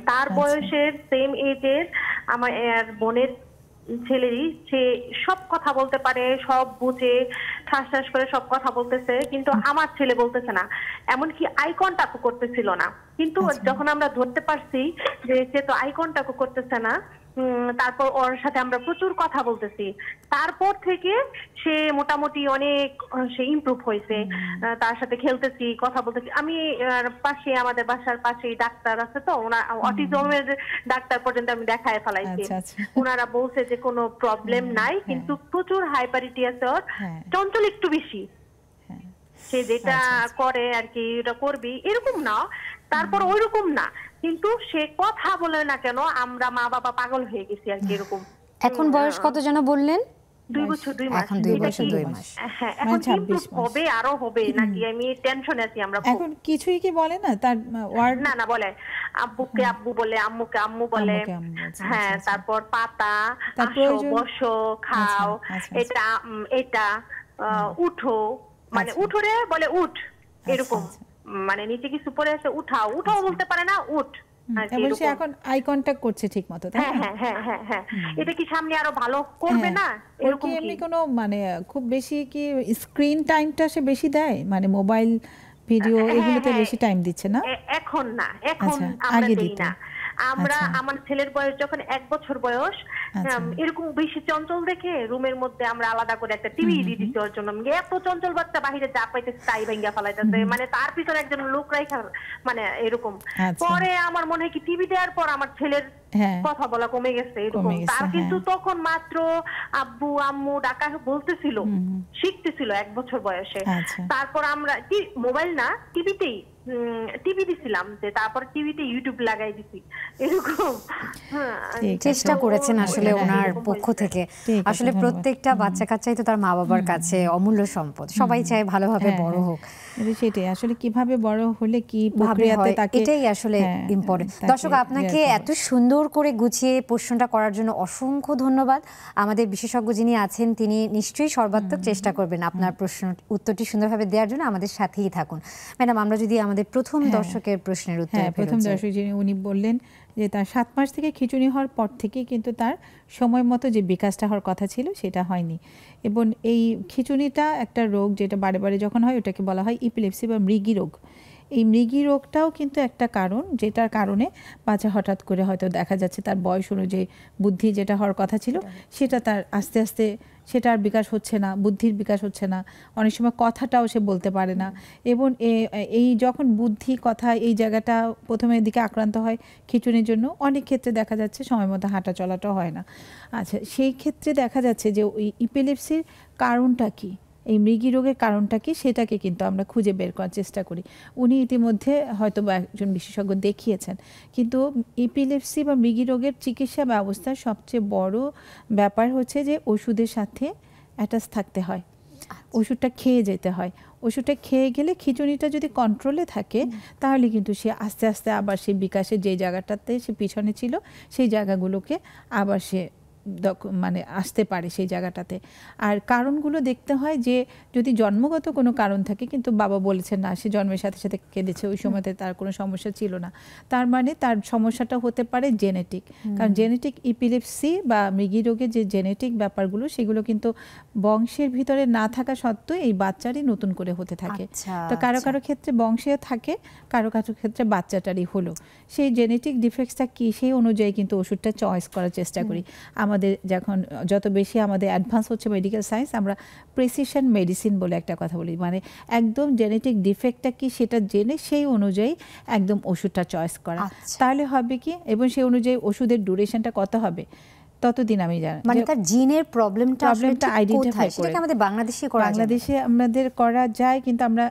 Speaker 4: তার বয়সের সেম এজের আমার বোনের ছেলেরই, সে সব কথা বলতে পারে, সব বুঝে, ঠাস ঠাস করে সব কথা বলতেছে, কিন্তু আমার ছেলে বলতেছে না। এমনকি আই কন্টাক্ট করতেছিল না। কিন্তু যখন আমরা ধরতে পারছি যে সে তো আই কন্টাক্ট করতেছে না, তারপর ওর সাথে আমরা প্রচুর কথা বলতেছি, তারপর থেকে সে মোটামুটি অনেক সে ইমপ্রুভ হয়েছে। তার সাথে খেলতেছি, কথা বলতেছি। আমি পাশে, আমাদের বাসার পাশেই ডাক্তার আছে, তো ওনার অটিজমের ডাক্তার পর্যন্ত আমি দেখায় ফেলাইছি। ওনারা বলছে যে কোনো প্রবলেম নাই, কিন্তু প্রচুর হাইপারিটি আছে ওর, চঞ্চল একটু বেশি। সে যেটা করে আর কি এটা করবি এরকম না, তারপর ওইরকম না, কিন্তু সে কথা বলে না কেন আমরা মা বাবা পাগল হয়ে গেছি আর কি এরকম।
Speaker 1: এখন বয়স কত যেন বললেন?
Speaker 4: 2 বছর 2 মাস।
Speaker 1: এখন 2 বছর 2 মাস।
Speaker 4: হ্যাঁ, এখন ইমপ্রুভ হবে, আরো হবে নাকি আমি টেনশনে আছি। আমরা
Speaker 2: এখন কিছুই কি বলে না তার ওয়ার্ড?
Speaker 4: না বলে আব্বুকে আব্বু বলে, আম্মুকে আম্মু বলে। হ্যাঁ, তারপর পাতা, আসো, বসো, খাও, এটা এটা উঠো, মানে উঠোরে বলে উঠ, এরকম। মানে নিচে কিছু পড়ে আছে, উঠাও, উঠাও বলতে পারে না, উঠ।
Speaker 2: এবং সে এখন আই কন্টাক্ট করছে ঠিকমতো, তাই না?
Speaker 4: হ্যাঁ। এটা কি সামনে আরো ভালো করবে না এরকম কি?
Speaker 2: এমনি কোনো মানে খুব বেশি কি স্ক্রিন টাইমটা সে বেশি দেয়, মানে মোবাইল ভিডিও এগুলোতে বেশি টাইম দিচ্ছে না?
Speaker 4: এখন না, এখন আমরা দেই না। আমরা আমার ছেলের বয়স যখন 1 বছর বয়স, এরকম বেশি চঞ্চল দেখে রুমের মধ্যে আমরা আলাদা করে একটা টিভি দিয়ে দিচ্ছি ওর জন্য। এত চঞ্চল বাচ্চা বাহিরে যা পাইতেছে তাই ভাঙ্গা ফেলাইতেছে, মানে তার পিছনে একজন লোক রাখা, মানে এরকম। পরে আমার মনে হয় কি টিভি দেওয়ার পর আমার ছেলের কথা বলা কমে গেছে এরকম। তার কিন্তু তখন মাত্র আব্বু আম্মু ডাকা বলতেছিল, শিখতেছিল 1 বছর বয়সে। তারপর আমরা মোবাইল না, টিভি দিছিলাম, যে তারপর টিভিতে ইউটিউব লাগাই দিছি এরকম।
Speaker 1: চেষ্টা করেছেন আসলে ওনার পক্ষ থেকে। আসলে প্রত্যেকটা বাচ্চা কাচ্চাই তো তার মা বাবার কাছে অমূল্য সম্পদ, সবাই চায় ভালোভাবে বড় হোক।
Speaker 2: সেটাই আসলে কিভাবে বড় হলে কি প্রক্রিয়াতে তাকে,
Speaker 1: এটাই আসলে ইম্পর্টেন্ট। দর্শক, আপনাকে এত সুন্দর করে গুছিয়ে প্রশ্নটা করার জন্য অসংখ্য ধন্যবাদ। আমাদের বিশেষজ্ঞ যিনি আছেন তিনি নিশ্চয়ই সর্বাত্মক চেষ্টা করবেন আপনার প্রশ্ন উত্তরটি সুন্দরভাবে দেওয়ার জন্য। আমাদের সাথেই থাকুন। ম্যাডাম, আমরা যদি আমাদের প্রথম দর্শকের প্রশ্নের উত্তর,
Speaker 2: প্রথম দর্শক যিনি উনি বললেন যে তার 7 মাস থেকে খিঁচুনি হওয়ার পর থেকে কিন্তু তার সময় মতো যে বিকাশটা হওয়ার কথা ছিল সেটা হয়নি, এবং এই খিঁচুনিটা একটা রোগ যেটা বারে বারে যখন হয় ওটাকে বলা হয় ইপিলেপসি বা মৃগী রোগ। এই মৃগী রোগটাও কিন্তু একটা কারণ, যেটার কারণে বাচ্চা হঠাৎ করে হয়তো দেখা যাচ্ছে তার বয়স অনুযায়ী বুদ্ধি যেটা হওয়ার কথা ছিল সেটা তার আস্তে আস্তে সেটার বিকাশ হচ্ছে না, বুদ্ধির বিকাশ হচ্ছে না, অনেক সময় কথাটাও সে বলতে পারে না। এবং এই যখন বুদ্ধি কথা এই জায়গাটা প্রথমের দিকে আক্রান্ত হয় খিঁচুনির জন্য, অনেক ক্ষেত্রে দেখা যাচ্ছে সময় মতো হাঁটা চলাটাও হয় না। আচ্ছা, সেই ক্ষেত্রে দেখা যাচ্ছে যে ওই ইপিলেপসির কারণটা কী, এই মৃগী রোগের কারণটা কি, সেটাকে কিন্তু আমরা খুঁজে বের করার চেষ্টা করি। উনি ইতিমধ্যে হয়তো বা একজন বিশেষজ্ঞ দেখিয়েছেন, কিন্তু ইপিলেপসি বা মৃগী রোগের চিকিৎসা ব্যবস্থার সবচেয়ে বড় ব্যাপার হচ্ছে যে ওষুধের সাথে অ্যাটাচ থাকতে হয়, ওষুধটা খেয়ে যেতে হয়। ওষুধটা খেয়ে গেলে খিঁচুনিটা যদি কন্ট্রোলে থাকে তাহলে কিন্তু সে আস্তে আস্তে আবার সেই বিকাশের যে জায়গাটাতে সে পিছনে ছিল সেই জায়গাগুলোকে আবার সে মানে আসতে পারে সেই জায়গাটাতে। আর কারণগুলো দেখতে হয় যে যদি জন্মগত কোনো কারণ থাকে, কিন্তু বাবা বলেছেন না সে জন্মের সাথে সাথে কেঁদেছে, ওই সময়তে তার কোনো সমস্যা ছিল না, তার মানে তার সমস্যাটা হতে পারে জেনেটিক। কারণ জেনেটিক ইপিলেপসি বা মৃগী রোগের যে জেনেটিক ব্যাপারগুলো সেগুলো কিন্তু বংশের ভিতরে না থাকা সত্ত্বেও এই বাচ্চারই নতুন করে হতে থাকে। তো কারো কারো ক্ষেত্রে বংশে থাকে, কারো কারো ক্ষেত্রে বাচ্চাটারই হলো। সেই জেনেটিক ডিফেক্টসটা কী সেই অনুযায়ী কিন্তু ওষুধটা চয়েস করার চেষ্টা করি। আমাদের যখন যত বেশি আমাদের অ্যাডভান্স হচ্ছে মেডিকেল সায়েন্স, আমরা প্রেসিশন মেডিসিন বলে একটা কথা বলি, মানে একদম জেনেটিক ডিফেক্টটা কি সেটা জেনে সেই অনুযায়ী একদম ওষুধটা চয়েস করা। তাহলে হবে কি, এবং সেই অনুযায়ী ওষুধের ডিউরেশনটা কত হবে ততদিন আমি জানি,
Speaker 1: মানে তার জিনের প্রবলেমটা
Speaker 2: আইডেন্টিফাই করে।
Speaker 1: সেটা আমাদের বাংলাদেশে
Speaker 2: আমাদের করা যায়, কিন্তু আমরা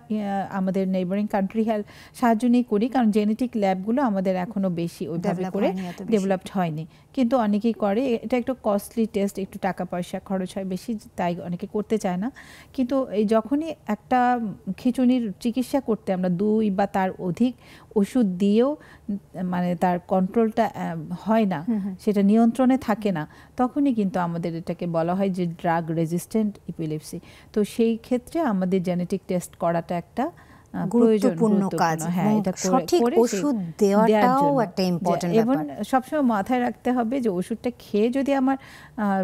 Speaker 2: আমাদের নেইবারিং কান্ট্রি হেল্প সাহায্য নিয়ে করি, কারণ জেনেটিক ল্যাবগুলো আমাদের এখনো বেশি ওইভাবে করে ডেভেলপড হয়নি। কিন্তু অনেকেই করে, এটা একটু কস্টলি টেস্ট, একটু টাকা পয়সা খরচ হয় বেশি, তাই অনেকে করতে চায় না। কিন্তু এই যখনই একটা খিঁচুনির চিকিৎসা করতে আমরা 2 বা তার অধিক ওষুধ দিয়েও মানে তার কন্ট্রোলটা হয় না, সেটা নিয়ন্ত্রণে থাকে না, তখনই কিন্তু আমাদের এটাকে বলা হয় যে ড্রাগ রেজিস্ট্যান্ট ইপিলেপসি। তো সেই ক্ষেত্রে আমাদের জেনেটিক টেস্ট করাটা একটা
Speaker 1: গুরুত্বপূর্ণ কাজ, সঠিক ওষুধ দেওয়াটাও একটা ইম্পর্টেন্ট ব্যাপার।
Speaker 2: এবং সবসময় মাথায় রাখতে হবে যে ওষুধটা খেয়ে যদি আমার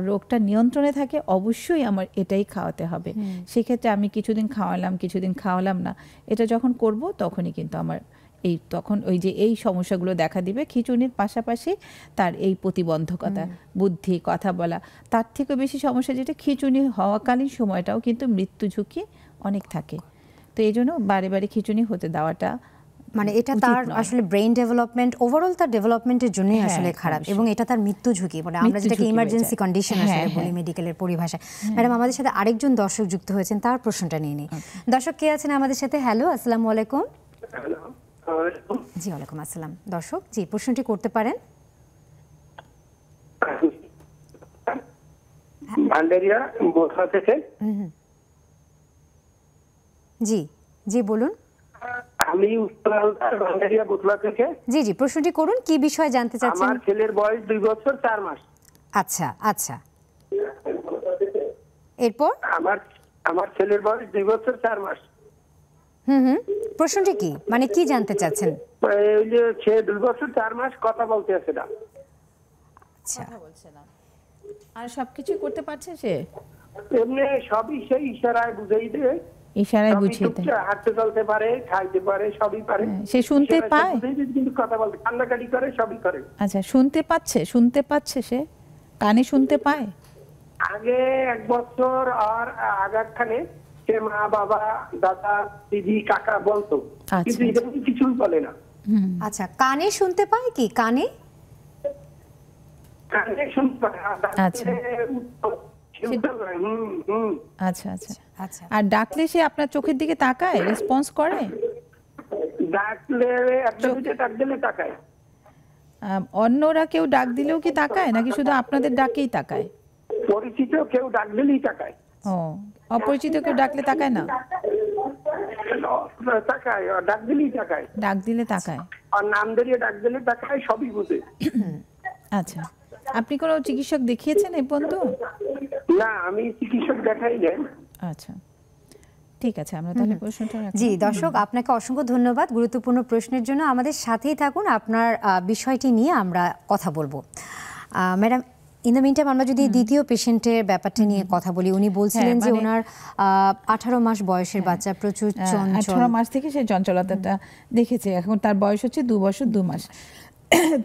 Speaker 2: রোগটা নিয়ন্ত্রণে থাকে অবশ্যই আমার এটাই খাওয়াতে হবে। সেক্ষেত্রে আমি কিছুদিন খাওয়ালাম কিছুদিন খাওয়ালাম না, এটা যখন করব তখনই কিন্তু আমার তখন ওই যে এই সমস্যাগুলো দেখা দিবে। খিঁচুনির পাশাপাশি তার এই প্রতিবন্ধকতা, বুদ্ধি, কথা বলা, তার থেকে বেশি সমস্যা যেটা খিঁচুনি হওয়াকালীন সময়টাও কিন্তু মৃত্যু ঝুঁকি অনেক থাকে। তো এই জন্য বারে বারে খিঁচুনি হতে দেওয়াটা
Speaker 1: মানে এটা তার আসলে ব্রেইন ডেভেলপমেন্ট, ওভারঅল তার ডেভেলপমেন্টের জন্যই আসলে খারাপ, এবং এটা তার মৃত্যু ঝুঁকি, মানে আমরা যেটাকে ইমার্জেন্সি কন্ডিশন আসলে বলি মেডিকেলের পরিভাষায়। ম্যাডাম, আমাদের সাথে আরেকজন দর্শক যুক্ত হয়েছেন, তার প্রশ্নটা নিয়ে নিই। দর্শক কে আছেন আমাদের সাথে? হ্যালো, আসসালামু আলাইকুম। জি, ওয়ালাইকুম আসসালাম। দর্শক, জি, প্রশ্নটি করতে পারেন।
Speaker 5: ভান্ডারিয়া বোথা থেকে।
Speaker 1: জি জি, বলুন।
Speaker 5: আমি ভান্ডারিয়া বোথা থেকে।
Speaker 1: জি জি, প্রশ্নটি করুন, কি বিষয় জানতে চাচ্ছেন?
Speaker 5: আমার ছেলের বয়স 2 বছর 4 মাস।
Speaker 1: আচ্ছা আচ্ছা, এরপর?
Speaker 5: আমার ছেলের বয়স 2 বছর 4 মাস।
Speaker 1: প্রশ্নটি কি, মানে কি জানতে চাচ্ছেন?
Speaker 5: ওই যে সে 2 বছর 4 মাস কথা বলতে আসে না।
Speaker 1: আচ্ছা,
Speaker 2: কথা বলছে না, আর সবকিছু করতে পারছে সে?
Speaker 5: এমনি সবই সেই ইশারায় বুঝাই দেয়,
Speaker 2: ইশারায় বুঝিয়ে দেয়।
Speaker 5: হাঁটতে চলতে পারে, খাইতে পারে, সবই পারে।
Speaker 2: সে শুনতে পায়
Speaker 5: কিন্তু কথা বলতে, কান্নাকাটি করে, সবই করে।
Speaker 2: আচ্ছা, শুনতে পাচ্ছে সে? কানে শুনতে পায়?
Speaker 5: আগে 1 বছর আর আগারখানে সে মা, বাবা, দাদা, দিদি, কাকা বলতো, কিন্তু এরকম কিছুই বলে না।
Speaker 1: আচ্ছা, কানে শুনতে পায় কি? কানে
Speaker 5: শুনতে পায়।
Speaker 2: আচ্ছা আচ্ছা আচ্ছা
Speaker 1: আচ্ছা,
Speaker 2: আর ডাকলে সে আপনার চোখের দিকে তাকায়, রেসপন্স করে?
Speaker 5: ডাকলে একটা দুটো ডাক দিলে তাকায়।
Speaker 2: অন্যরা কেউ ডাক দিলেও কি তাকায়, নাকি শুধু আপনাদের ডাকেই তাকায়?
Speaker 5: পরিচিত কেউ ডাক দিলেই তাকায়।
Speaker 2: ও, অপরিচিত কেউ ডাকলে তাকায় না?
Speaker 5: তাকায়, ডাক দিলেই তাকায়।
Speaker 2: ডাক দিলে তাকায়,
Speaker 5: আর নাম ধরিয়ে ডাক দিলে তাকায়, সবই বুঝে।
Speaker 2: আচ্ছা, আপনি কোনো চিকিৎসক দেখিয়েছেন এই পর্যন্ত?
Speaker 5: না, আমি চিকিৎসক দেখাই নাই।
Speaker 2: আচ্ছা, ঠিক আছে, আমরা তাহলে প্রশ্নটা রাখি।
Speaker 1: জি, দর্শক, আপনাকে অসংখ্য ধন্যবাদ গুরুত্বপূর্ণ প্রশ্নের জন্য। আমাদের সাথেই থাকুন, আপনার বিষয়টি নিয়ে আমরা কথা বলবো। ম্যাডাম, ইন দ্য মিনটাইম আমরা যদি দ্বিতীয় পেশেন্টের ব্যাপারটা নিয়ে কথা বলি, উনি বলছিলেন যে ওনার 18 মাস বয়সের বাচ্চা, প্রচুর চঞ্চল।
Speaker 2: 18 মাস থেকে সে চঞ্চলতাটা দেখেছে, এখন তার বয়স হচ্ছে 2 বছর 2 মাস।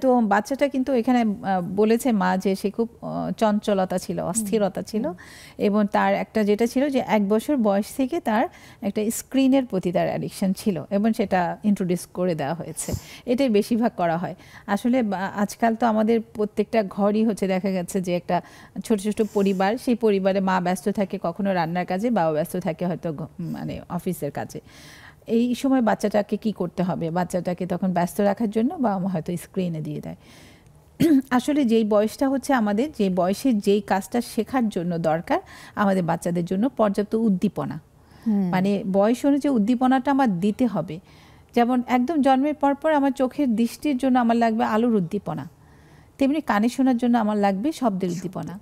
Speaker 2: তো বাচ্চাটা কিন্তু এখানে বলেছে মা যে সে খুব চঞ্চলতা ছিল, অস্থিরতা ছিল, এবং তার একটা যেটা ছিল যে 1 বছর বয়স থেকে তার একটা স্ক্রিনের প্রতি তার অ্যাডিকশন ছিল, এবং সেটা ইন্ট্রোডিউস করে দেওয়া হয়েছে। এটাই বেশিরভাগ করা হয় আসলে। আজকাল তো আমাদের প্রত্যেকটা ঘরই হচ্ছে, দেখা গেছে যে একটা ছোট ছোট পরিবার, সেই পরিবারে মা ব্যস্ত থাকে কখনো রান্নার কাজে, বাবা ব্যস্ত থাকে হয়তো মানে অফিসের কাজে। এই সময় বাচ্চাটাকে কি করতে হবে? বাচ্চাটাকে তখন ব্যস্ত রাখার জন্য বাবা মা হয়তো স্ক্রিনে দিয়ে দেয়। আসলে যেই বয়সটা হচ্ছে আমাদের, যে বয়সে যেই কাজটা শেখার জন্য দরকার আমাদের বাচ্চাদের জন্য পর্যাপ্ত উদ্দীপনা, মানে বয়স অনুযায়ী উদ্দীপনাটা আমার দিতে হবে। যেমন একদম জন্মের পর আমার চোখের দৃষ্টির জন্য আমার লাগবে আলোর উদ্দীপনা, তেমনি কানে শোনার জন্য আমার লাগবে শব্দের উদ্দীপনা।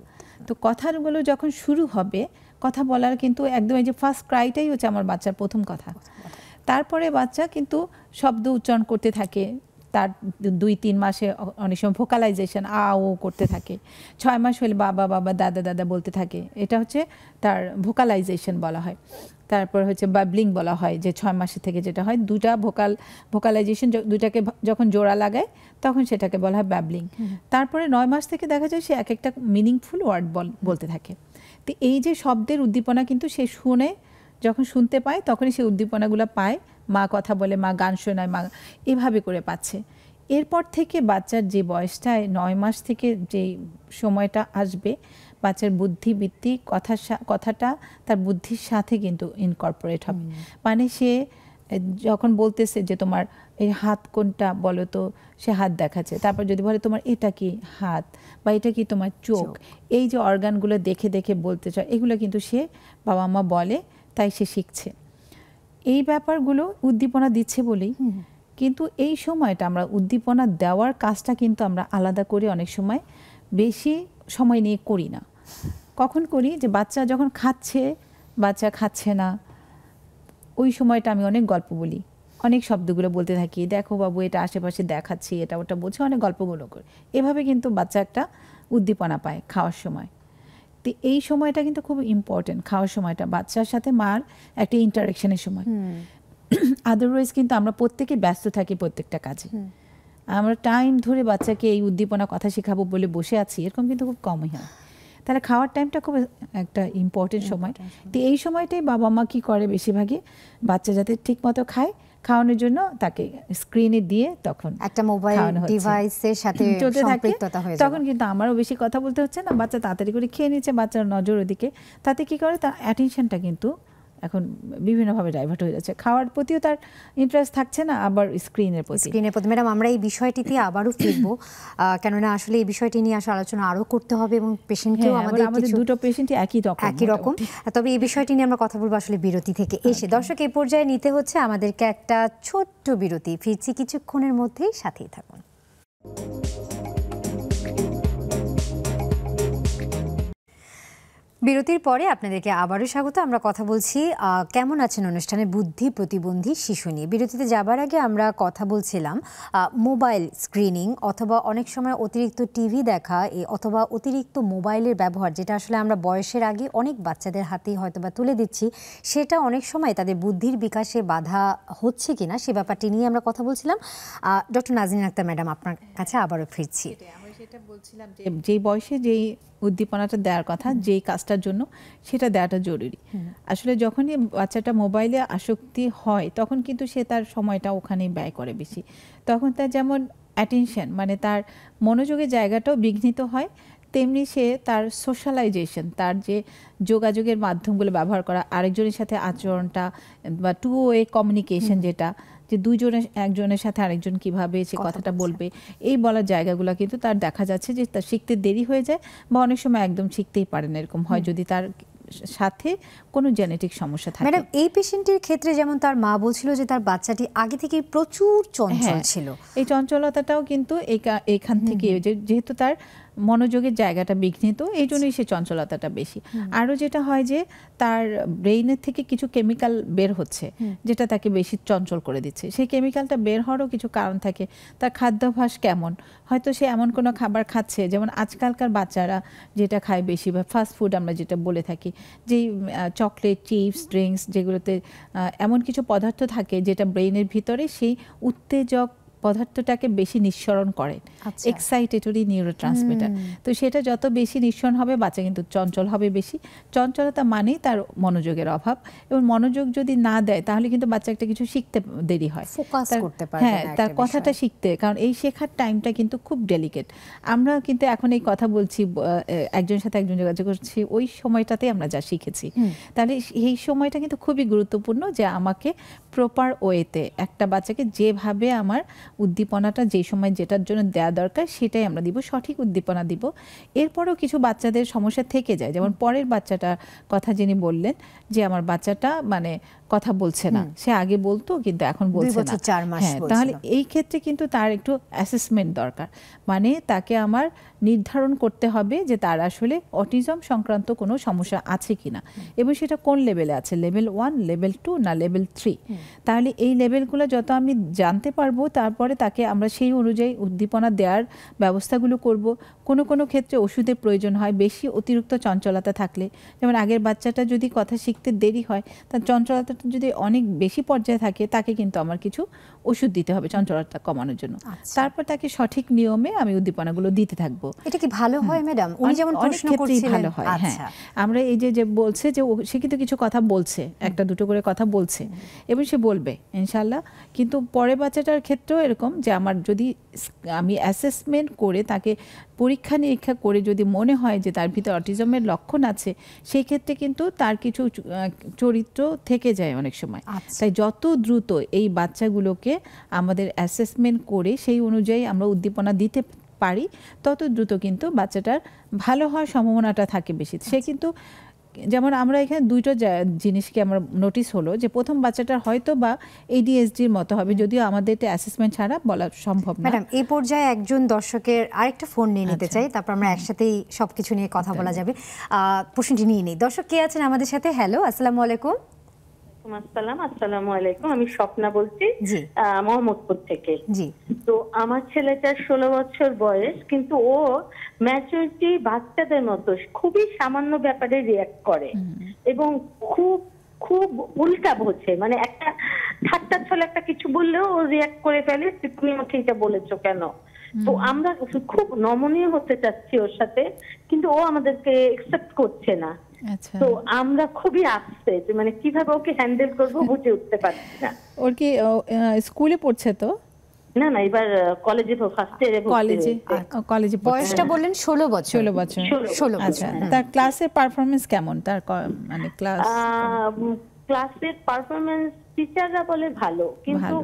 Speaker 2: তো কথাগুলো যখন শুরু হবে, কথা বলার কিন্তু একদম এই যে ফার্স্ট ক্রাইটাই হচ্ছে আমার বাচ্চার প্রথম কথা। তারপরে বাচ্চা কিন্তু শব্দ উচ্চারণ করতে থাকে, তার 2-3 মাসে অনেক সময় ভোকালাইজেশন ও করতে থাকে, 6 মাস হলে বাবা বাবা, দাদা দাদা বলতে থাকে, এটা হচ্ছে তার ভোকালাইজেশন বলা হয়। তারপর হচ্ছে বাবলিং বলা হয়, যে 6 মাসে থেকে যেটা হয়, দুটা ভোকালাইজেশন দুটাকে যখন জোড়া লাগায় তখন সেটাকে বলা হয় বাবলিং। তারপরে 9 মাস থেকে দেখা যায় সে এক একটা মিনিংফুল ওয়ার্ড বলতে থাকে। তো এই যে শব্দের উদ্দীপনা কিন্তু সে শুনে, যখন শুনতে পায় তখনই সে উদ্দীপনাগুলো পায়, মা কথা বলে, মা গান শোনায়, মা এভাবে করে পাচ্ছে। এরপর থেকে বাচ্চার যে বয়সটায় 9 মাস থেকে যে সময়টা আসবে, বাচ্চার বুদ্ধিবৃত্তি কথাটা তার বুদ্ধির সাথে কিন্তু ইনকর্পোরেট হবে। মানে সে যখন বলতেছে যে তোমার এই হাত কোনটা বলো তো, সে হাত দেখাচ্ছে। তারপর যদি বলে তোমার এটা কি হাত, বা এটা কি তোমার চোখ, এই যে অর্গানগুলো দেখে দেখে বলতে চায়, এগুলো কিন্তু সে বাবা মা বলে, তাই সে শিখছে। এই ব্যাপারগুলো উদ্দীপনা দিচ্ছে বলেই, কিন্তু এই সময়টা আমরা উদ্দীপনা দেওয়ার কাজটা কিন্তু আমরা আলাদা করে অনেক সময় বেশি সময় নিয়ে করি না। কখন করি? যে বাচ্চা যখন খাচ্ছে, বাচ্চা খাচ্ছে না, ওই সময়টা আমি অনেক গল্প বলি, অনেক শব্দগুলো বলতে থাকি, দেখো বাবু এটা আশেপাশে দেখাচ্ছি, এটা ওটা বলছে, অনেক গল্পগুলো করি। এভাবে কিন্তু বাচ্চা একটা উদ্দীপনা পায় খাওয়ার সময়। তো এই সময়টা কিন্তু খুব ইম্পর্টেন্ট, খাওয়ার সময়টা বাচ্চার সাথে মার একটা ইন্টারাকশনের সময়। আদারওয়াইজ কিন্তু আমরা প্রত্যেকে ব্যস্ত থাকি প্রত্যেকটা কাজে। আমরা টাইম ধরে বাচ্চাকে এই উদ্দীপনা কথা শেখাবো বলে বসে আছি, এরকম কিন্তু খুব কমই হয়। তাহলে খাওয়ার টাইমটা খুব একটা ইম্পর্টেন্ট সময়। তো এই সময়টাই বাবা মা কী করে বেশিরভাগই, বাচ্চা যাতে ঠিক মতো খায়, খাওয়ানোর জন্য তাকে স্ক্রিনে দিয়ে তখন একটা মোবাইল ডিভাইসের সাথে সম্পৃক্ততা হয়ে যায়। তখন কিন্তু আমারও বেশি কথা বলতে হচ্ছে না, বাচ্চা তাড়াতাড়ি করে খেয়ে নিচ্ছে, বাচ্চার নজর ওদিকে। তাতে কি করে, তার অ্যাটেনশনটা কিন্তু এখন বিভিন্নভাবে ডাইভার্ট হয়ে যাচ্ছে, খাওয়ার প্রতিও তার ইন্টারেস্ট থাকছে না, আবার স্ক্রিনের প্রতি।
Speaker 1: ম্যাডাম আমরা এই বিষয়টিতে আবারও ফিরবো, কেননা আসলে এই বিষয়টি নিয়ে আসলে আলোচনা আরও করতে হবে এবং পেশেন্টকেও
Speaker 2: আমাদের দুটো পেশেন্টই একই রকম।
Speaker 1: তবে এই বিষয়টি নিয়ে আমরা কথা বলবো আসলে বিরতি থেকে এসে। দর্শক, এই পর্যায়ে নিতে হচ্ছে আমাদেরকে একটা ছোট্ট বিরতি। ফিরছি কিছুক্ষণের মধ্যেই, সাথেই থাকুন। বিরতির পরে আপনাদেরকে আবারও স্বাগত। আমরা কথা বলছি কেমন আছেন অনুষ্ঠানে বুদ্ধি প্রতিবন্ধী শিশু নিয়ে। বিরতিতে যাবার আগে আমরা কথা বলছিলাম মোবাইল স্ক্রিনিং অথবা অনেক সময় অতিরিক্ত টিভি দেখা অথবা অতিরিক্ত মোবাইলের ব্যবহার, যেটা আসলে আমরা বয়সের আগে অনেক বাচ্চাদের হাতেই হয়তো বা তুলে দিচ্ছি, সেটা অনেক সময় তাদের বুদ্ধির বিকাশে বাধা হচ্ছে কিনা সে ব্যাপারটি নিয়ে আমরা কথা বলছিলাম। ডক্টর নাজনীন আক্তার ম্যাডাম, আপনার কাছে আবারও ফিরছি।
Speaker 2: আমরা সেটা বলছিলাম যে যেই বয়সে যেই উদ্দীপনাটা দেওয়ার কথা, যেই কাজটার জন্য, সেটা দেওয়াটা জরুরি। আসলে যখনই বাচ্চাটা মোবাইলে আসক্তি হয় তখন কিন্তু সে তার সময়টা ওখানেই ব্যয় করে বেশি। তখন তার যেমন অ্যাটেনশন মানে তার মনোযোগের জায়গাটাও বিঘ্নিত হয়, তেমনি সে তার সোশ্যালাইজেশন, তার যে যোগাযোগের মাধ্যমগুলো ব্যবহার করা, আরেকজনের সাথে আচরণটা বা টু ওয়ে কমিউনিকেশন, যেটা যে দুইজনের একজনের সাথে আরেকজন কিভাবে সে কথাটা বলবে, এই বলার জায়গাগুলো কিন্তু তার দেখা যাচ্ছে যে তার শিখতে দেরি হয়ে যায়, বা অনেক সময় একদম শিখতেই পারে না, এরকম হয় যদি তার সাথে কোনো জেনেটিক সমস্যা থাকে।
Speaker 1: ম্যাডাম, এই পেশেন্টের ক্ষেত্রে যেমন তার মা বলছিল যে তার বাচ্চাটি আগে থেকে প্রচুর চঞ্চল ছিল,
Speaker 2: এই চঞ্চলতাটাও কিন্তু এইখান থেকে, যেহেতু তার মনোযোগের জায়গাটা বিঘ্নিত, এই জন্যই সে চঞ্চলতাটা বেশি। আরও যেটা হয় যে তার ব্রেইনের থেকে কিছু কেমিক্যাল বের হচ্ছে যেটা তাকে বেশি চঞ্চল করে দিচ্ছে। সেই কেমিক্যালটা বের হওয়ারও কিছু কারণ থাকে। তার খাদ্যাভ্যাস কেমন, হয়তো সে এমন কোনো খাবার খাচ্ছে, যেমন আজকালকার বাচ্চারা যেটা খায় বেশি, বা ফাস্ট ফুড আমরা যেটা বলে থাকি, যেই চকলেট, চিপস, ড্রিঙ্কস, যেগুলোতে এমন কিছু পদার্থ থাকে যেটা ব্রেইনের ভিতরে সেই উত্তেজক পদার্থটাকে বেশি নিঃসরণ করে, এক্সাইটেটরি নিউরোট্রান্সমিটার। তো সেটা যত বেশি নিঃসরণ হবে, বাচ্চা কিন্তু চঞ্চল হবে বেশি। চঞ্চলতা মানেই তার মনোযোগের অভাব, এবং মনোযোগ যদি না দেয় তাহলে কিন্তু বাচ্চা একটা কিছু শিখতে দেরি হয়, তার কথাটা শিখতে, কারণ এই শেখার টাইমটা কিন্তু খুব ডেলিকেট। আমরা কিন্তু এখন এই কথা বলছি, একজনের সাথে একজন যোগাযোগ করছি, ওই সময়টাতে আমরা যা শিখেছি, তাহলে এই সময়টা কিন্তু খুবই গুরুত্বপূর্ণ যে আমাকে প্রপার ওয়েতে একটা বাচ্চাকে যেভাবে আমার উদ্দীপনাটা যে সময় যেটার জন্য দেওয়া দরকার সেটাই আমরা দিব, সঠিক উদ্দীপনা দিব। এরপরেও কিছু বাচ্চাদের সমস্যা থেকে যায়, যেমন পরের বাচ্চাটার কথা যিনি বললেন যে আমার বাচ্চাটা মানে কথা বলছে না, সে আগে বলতো কিন্তু এখন বলছে না। তাহলে এই ক্ষেত্রে কিন্তু তার একটু অ্যাসেসমেন্ট দরকার, মানে তাকে আমার নির্ধারণ করতে হবে যে তার আসলে অটিজম সংক্রান্ত কোনো সমস্যা আছে কিনা, এবং সেটা কোন লেভেলে আছে, লেভেল 1, লেভেল 2 না লেভেল 3। তাহলে এই লেভেলগুলো যত আমি জানতে পারবো, তারপরে তাকে আমরা সেই অনুযায়ী উদ্দীপনা দেওয়ার ব্যবস্থাগুলো করব। কোনো কোনো ক্ষেত্রে ওষুধের প্রয়োজন হয়, বেশি অতিরিক্ত চঞ্চলতা থাকলে, যেমন আগের বাচ্চাটা যদি কথা শিখতে দেরি হয়, তার চঞ্চলতাটা যদি অনেক বেশি পর্যায়ে থাকে, তাকে কিন্তু আমার কিছু ওষুধ দিতে হবে চঞ্চলতা কমানোর জন্য। তারপর তাকে সঠিক নিয়মে আমি উদ্দীপনাগুলো দিতে থাকবো।
Speaker 1: এটা কি ভালো হয় ম্যাডাম? উনি যেমন প্রশ্ন করছিলেন,
Speaker 2: ভালো হয়। হ্যাঁ, আমরা এই যে বলছে যে সে কিন্তু কিছু কথা বলছে, একটা দুটো করে কথা বলছে, এবং সে বলবে ইনশাল্লাহ। কিন্তু পরের বাচ্চাটার ক্ষেত্রেও এরকম যে আমার যদি আমি অ্যাসেসমেন্ট করে তাকে পরীক্ষা নিরীক্ষা করে যদি মনে হয় যে তার ভিতরে অটিজমের লক্ষণ আছে, সেই ক্ষেত্রে কিন্তু তার কিছু চরিত্র থেকে যায় অনেক সময়। তাই যত দ্রুত এই বাচ্চাগুলোকে আমাদের অ্যাসেসমেন্ট করে সেই অনুযায়ী আমরা উদ্দীপনা দিতে পারি, তত দ্রুত কিন্তু বাচ্চাটার ভালো হওয়ার সম্ভাবনাটা থাকে বেশি। সে কিন্তু যেমন আমরা এখানে দুইটা জিনিসকে আমরা নোটিস হলো যে প্রথম বাচ্চাটার হয়তো বা ADHDর মতো হবে, যদিও আমাদের এটা অ্যাসেসমেন্ট ছাড়া বলা সম্ভব না।
Speaker 1: ম্যাডাম, এই পর্যায়ে একজন দর্শকের আরেকটা ফোন নিয়ে নিতে চাই, তারপর আমরা একসাথেই সবকিছু নিয়ে কথা বলা যাবে। প্রশ্নটি নিয়ে নিই। দর্শক কে আছেন আমাদের সাথে? হ্যালো, আসসালামু আলাইকুম।
Speaker 6: আসসালামু আলাইকুম, আমি স্বপ্না বলছি মোহাম্মদপুর থেকে। জি, তো আমার ছেলেটার 16 বছর বয়স, কিন্তু ও ম্যাচুরিটি বাচ্চাদের মতো খুবই সামান্য ব্যাপারে রিঅ্যাক্ট করে, এবং খুব খুব উল্টা বোঝে, মানে একটা ঠাট্টা ছলে একটা কিছু বললেও ও রিয়াক্ট করে ফেলে, তুমি আমাকে এটা বলেছো কেন। তো আমরা খুব নমনীয় হতে চাচ্ছি ওর সাথে, কিন্তু ও আমাদেরকে একসেপ্ট করছে না। তো আমরা খুবই আপসেট, মানে কিভাবে ওকে হ্যান্ডেল করবো বুঝে উঠতে পারছি না।
Speaker 2: ওর কি স্কুলে পড়ছে? তো
Speaker 6: না না, এবার কলেজে ফার্স্ট ইয়ারে
Speaker 2: কলেজে
Speaker 1: বয়সটা বললেন 16 বছর।
Speaker 2: 16 বছর। আচ্ছা, তার ক্লাসের পারফরম্যান্স কেমন? তার মানে
Speaker 6: ক্লাসের পারফরম্যান্স টিচাররা বলে ভালো, কিন্তু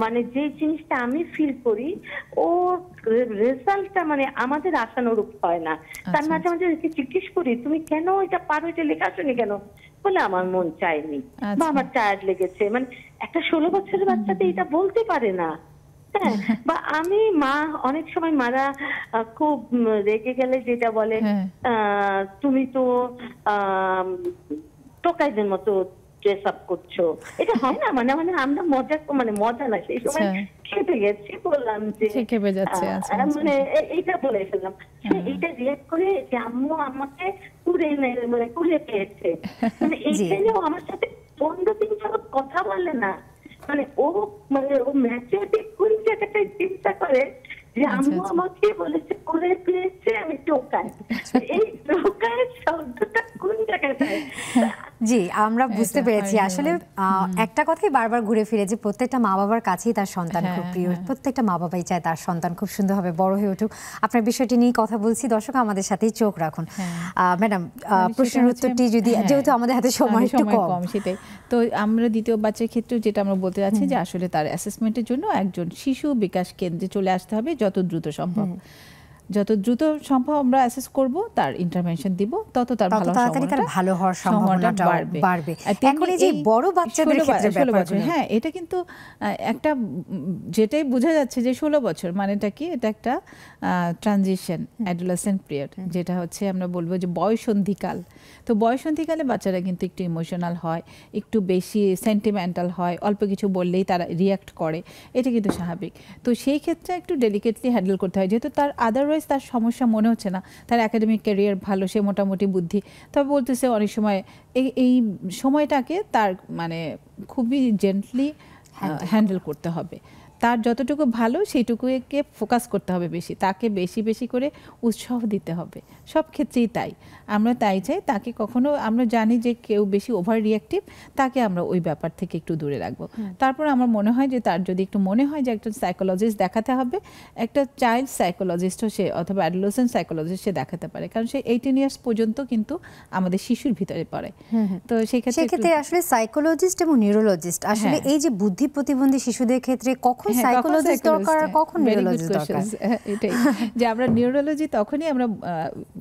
Speaker 6: মানে যে জিনিসটা আমি ফিল করি ও রেজাল্টটা মানে আমাদের আশানুরূপ হয় না। তার মাঝে মাঝে জিজ্ঞেস করি তুমি কেন এটা পারো, এটা লেখা আসেনি কেন, বলে আমার মন চায়নি বা আমার টায়ার্ড লেগেছে। মানে একটা 16 বছরের বাচ্চাতে এটা বলতে পারে না। হ্যাঁ, বা আমি মা অনেক সময় মারা খুব রেগে গেলে যেটা বলে তুমি তো টোকাইদের মতো ড্রেস আপ করছো, এটা হয় না। মানে মানে আমরা মজা না, সেই সময় খেপে গেছি, বললাম যে মানে এইটা বলে ফেললাম। এইটা রিয়েক্ট করে যে আম্মু আমাকে কুড়ে পেয়েছে, মানে এইখানেও আমার সাথে 15 দিন যাবত কথা বলে না। মানে ও ম্যাচুরিটি কোন জায়গাটায় চিন্তা করে যে আম্মু আমাকে বলেছে করে পেয়েছে আমি টোকাই, এই টোকাই শব্দটা কোন জায়গায়?
Speaker 1: জি, আমরা বুঝতে পেরেছি। আসলে একটা কথাই বারবার ঘুরে ফিরে যে প্রত্যেকটা মা বাবার কাছেই তার সন্তান খুব প্রিয়, প্রত্যেকটা মা বাবাই চায় তার সন্তান খুব সুন্দরভাবে বড় হয়ে উঠুক। আপনার বিষয়টি নিয়ে কথা বলছি, দর্শক আমাদের সাথেই চোখ রাখুন। ম্যাডাম, প্রশ্নের উত্তরটি যদি, যেহেতু আমাদের হাতে সময় একটু কম,
Speaker 2: সেটাই তো আমরা দ্বিতীয় বাচ্চার ক্ষেত্রে যেটা আমরা বলতে যাচ্ছি যে আসলে তার অ্যাসেসমেন্টের জন্য একজন শিশু বিকাশ কেন্দ্রে চলে আসতে হবে যত দ্রুত সম্ভব। যত দ্রুত সম্ভব আমরা অ্যাসেস করব, তার ইন্টারভেনশন দিব, তত তার
Speaker 1: ভালো হওয়ার সম্ভাবনাটা বাড়বে। এখন এই যে বড় বাচ্চাদের ক্ষেত্রে ব্যাপারটা,
Speaker 2: হ্যাঁ, এটা কিন্তু একটা যেটাই বোঝা যাচ্ছে যে 16 বছর মানেটা কি, এটা একটা ট্রানজিশন অ্যাডোলেসেন্ট পিরিয়ড, যেটা হচ্ছে আমরা বলবো যে বয়ঃসন্ধিকাল। তো বয়ঃসন্ধিকালে বাচ্চারা কিন্তু একটু ইমোশনাল হয়, একটু বেশি সেন্টিমেন্টাল হয়, অল্প কিছু বললেই তারা রিয়াক্ট করে, এটা কিন্তু স্বাভাবিক। তো সেই ক্ষেত্রে একটু ডেলিকেটলি হ্যান্ডেল করতে হয়, যেহেতু তার আদারওয়াইজ তার সমস্যা মনে হচ্ছে না, তার একাডেমিক ক্যারিয়ার ভালো, সে মোটামুটি বুদ্ধি, তবে বলতেছে অনেক সময় এই সময়টাকে তার মানে খুবই জেন্টলি হ্যান্ডেল করতে হবে। তার যতটুকু ভালো সেইটুকুকে ফোকাস করতে হবে বেশি, তাকে বেশি বেশি করে উৎসাহ দিতে হবে, সব ক্ষেত্রেই তাই। আমরা তাই চাই তাকে কখনো, আমরা জানি যে কেউ বেশি ওভার রিয়াক্টিভ, তাকে আমরা ওই ব্যাপার থেকে একটু দূরে রাখবো। তারপর আমার মনে হয় যে তার যদি একটু মনে হয় যে একটা সাইকোলজিস্ট দেখাতে হবে, একটা চাইল্ড সাইকোলজিস্টও সে অথবা অ্যাডোলেসেন্ট সাইকোলজিস্ট সে দেখাতে পারে, কারণ সে 18 ইয়ার্স পর্যন্ত কিন্তু আমাদের শিশুর ভিতরে পড়ে। তো
Speaker 1: সেক্ষেত্রে আসলে সাইকোলজিস্ট এবং নিউরোলজিস্ট আসলে এই যে বুদ্ধি প্রতিবন্ধী শিশুদের ক্ষেত্রে কখন সাইকোলজিস্ট দরকার আর কখন নিউরোলজিস্ট দরকার?
Speaker 2: এটাই যে আমরা নিউরোলজি তখনই আমরা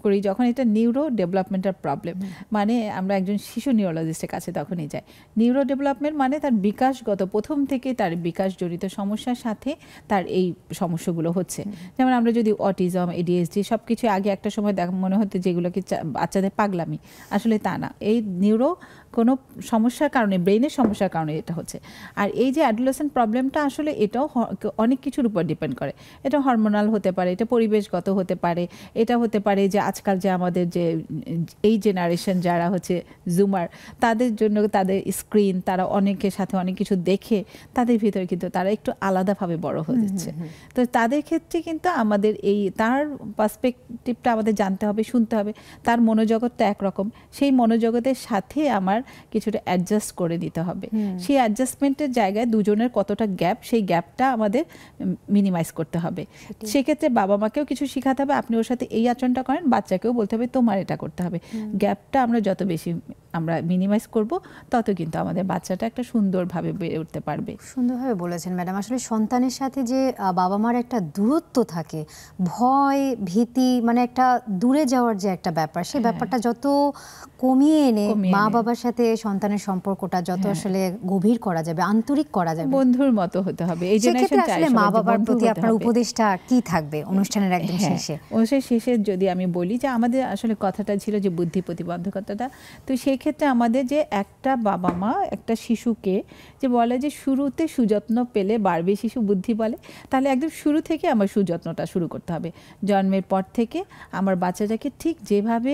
Speaker 2: করি যখন এটা নিউরো ডেভেলপমেন্টাল প্রবলেম, মানে আমরা একজন শিশু নিউরোলজিস্টের কাছে তখনই যাই। নিউরো ডেভেলপমেন্ট মানে তার বিকাশগত, প্রথম থেকে তার বিকাশ জড়িত সমস্যার সাথে তার এই সমস্যাগুলো হচ্ছে। যেমন আমরা যদি অটিজম, এডিএসডি সব কিছু আগে একটা সময় মনে হতো যেগুলোকে বাচ্চাদের পাগলামি, আসলে তা না। এই নিউরো কোনো সমস্যার কারণে, ব্রেনের সমস্যার কারণে এটা হচ্ছে। আর এই যে অ্যাডোলেসেন্ট প্রবলেমটা আসলে এটাও অনেক কিছুর উপর ডিপেন্ড করে। এটা হরমোনাল হতে পারে, এটা পরিবেশগত হতে পারে, এটা হতে পারে যে আজকাল যে আমাদের যে এই জেনারেশন যারা হচ্ছে জুমার, তাদের জন্য তাদের স্ক্রিন, তারা অনেকের সাথে অনেক কিছু দেখে তাদের ভিতরে কিন্তু তারা একটু আলাদাভাবে বড় হয়ে যাচ্ছে। তো তাদের ক্ষেত্রে কিন্তু আমাদের এই তার পার্সপেক্টিভটা আমাদের জানতে হবে, শুনতে হবে। তার মনোজগৎটা একরকম, সেই মনোজগতের সাথে আমার কিছুটা অ্যাডজাস্ট করে দিতে হবে। সেই অ্যাডজাস্টমেন্টের জায়গায় দুজনের কতটা গ্যাপ, সেই গ্যাপটা আমাদের মিনিমাইজ করতে হবে। সেক্ষেত্রে বাবা মাকেও কিছু শেখাতে হবে, আপনি ওর সাথে এই আচরণটা করেন, বাচ্চাকেও বলতে হবে তোমার এটা করতে হবে। গ্যাপটা আমরা যত বেশি আমরা মিনিমাইজ করব, তত কিন্তু আমাদের বাচ্চাটা একটা সুন্দরভাবে বেড়ে উঠতে পারবে।
Speaker 1: সুন্দরভাবে বলেছেন ম্যাডাম। আসলে সন্তানের সাথে যে বাবা মার একটা দূরত্ব থাকে, ভয়, ভীতি, মানে একটা দূরে যাওয়ার যে একটা ব্যাপার, সেই ব্যাপারটা যত কমিয়ে এনে মা বাবার সাথে সন্তানের সম্পর্কটা যত আসলে গভীর করা যাবে, আন্তরিক করা যাবে,
Speaker 2: বন্ধুর মতো হতে হবে। এই জেনারেশন
Speaker 1: আসলে মা বাবার প্রতি আপনার উপদেশটা কি থাকবে অনুষ্ঠানের একদম শেষে?
Speaker 2: অনুষ্ঠানের শেষে যদি আমি বলি বলি যে আমাদের আসলে কথাটা ছিল যে বুদ্ধি প্রতিবন্ধকতাটা, তো সেই ক্ষেত্রে আমাদের যে একটা বাবা মা একটা শিশুকে যে বলে যে শুরুতে সুযত্ন পেলে বাড়বে শিশু বুদ্ধি বলে, তাহলে একদম শুরু থেকে আমার সুযত্নটা শুরু করতে হবে। জন্মের পর থেকে আমার বাচ্চাটাকে ঠিক যেভাবে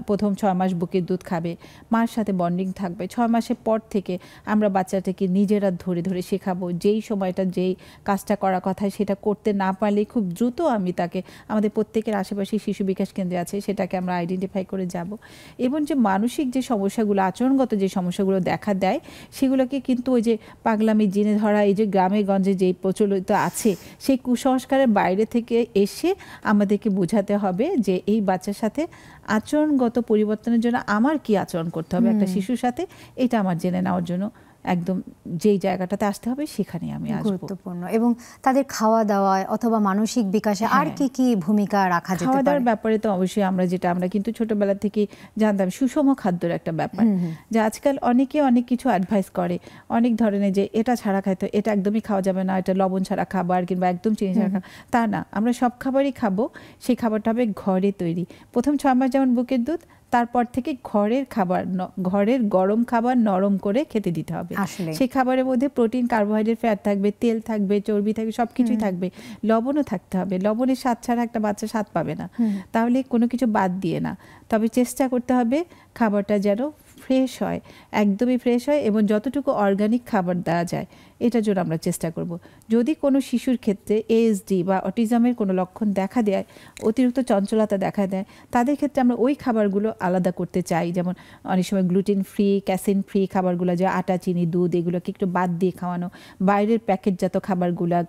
Speaker 2: প্রথম 6 মাস বুকের দুধ খাবে, মার সাথে বন্ডিং থাকবে, 6 মাসের পর থেকে আমরা বাচ্চাটাকে নিজেরা ধরে ধরে শেখাবো, যেই সময়টা যেই কাজটা করার কথা সেটা করতে না পারলে খুব দ্রুত আমি তাকে, আমাদের প্রত্যেকের আশেপাশে শিশু বিকাশ কেন্দ্রে আছে, সেটাকে আমরা আইডেন্টিফাই করে যাব। এবং যে মানসিক যে সমস্যাগুলো, আচরণগত যে সমস্যাগুলো দেখা দেয় সেগুলোকে কিন্তু ওই যে পাগলামি জিনে ধরা, এই যে গ্রামে গঞ্জে যেই প্রচলিত আছে সেই কুসংস্কারের বাইরে থেকে এসে আমাদেরকে বোঝাতে হবে যে এই বাচ্চার সাথে আচরণগত পরিবর্তনের জন্য আমার কি আচরণ করতে হবে একটা শিশুর সাথে, এটা আমার জেনে নেওয়ার জন্য একদম যেই জায়গাটাতে আসতে হবে সেখানে আমি আসব।
Speaker 1: গুরুত্বপূর্ণ। এবং তাদের খাওয়া দাওয়ায় অথবা মানসিক বিকাশে আর কি কি ভূমিকা রাখা যেতে পারে?
Speaker 2: খাওয়া দাওয়ার ব্যাপারে তো অবশ্যই আমরা কিন্তু ছোটবেলা থেকে জানতাম সুষম খাদ্যের একটা ব্যাপার, যে আজকাল অনেকে অনেক কিছু অ্যাডভাইস করে অনেক ধরনের, যে এটা ছাড়া খাইতে, এটা একদমই খাওয়া যাবে না, এটা লবণ ছাড়া খাবার কিংবা একদম চিনি ছাড়া খাবার, তা না, আমরা সব খাবারই খাবো। সেই খাবারটা হবে ঘরে তৈরি। প্রথম 6 মাস যেমন বুকের দুধ, তারপর থেকে ঘরের খাবার, ঘরের গরম খাবার নরম করে খেতে দিতে হবে। সেই খাবারের মধ্যে প্রোটিন, কার্বোহাইড্রেট, ফ্যাট থাকবে, তেল থাকবে, চর্বি থাকবে, সবকিছুই থাকবে। লবণও থাকতে হবে। লবণের স্বাদ ছাড়া একটা বাচ্চা স্বাদ পাবে না। তাহলে কোনো কিছু বাদ দিয়ে না, তবে চেষ্টা করতে হবে খাবারটা যেন ফ্রেশ হয়, একদমই ফ্রেশ হয় এবং যতটুকু অর্গানিক খাবার দেওয়া যায় এটার জন্য আমরা চেষ্টা করব। যদি কোনো শিশুর ক্ষেত্রে ASD বা অটিজমের কোনো লক্ষণ দেখা দেয়, অতিরিক্ত চঞ্চলতা দেখা দেয়, তাদের ক্ষেত্রে আমরা ওই খাবারগুলো আলাদা করতে চাই। যেমন অনেক সময় গ্লুটেন ফ্রি, ক্যাসিন ফ্রি খাবারগুলো, যে আটা, চিনি, দুধ, এগুলোকে একটু বাদ দিয়ে খাওয়ানো, বাইরের প্যাকেটজাত খাবারগুলা,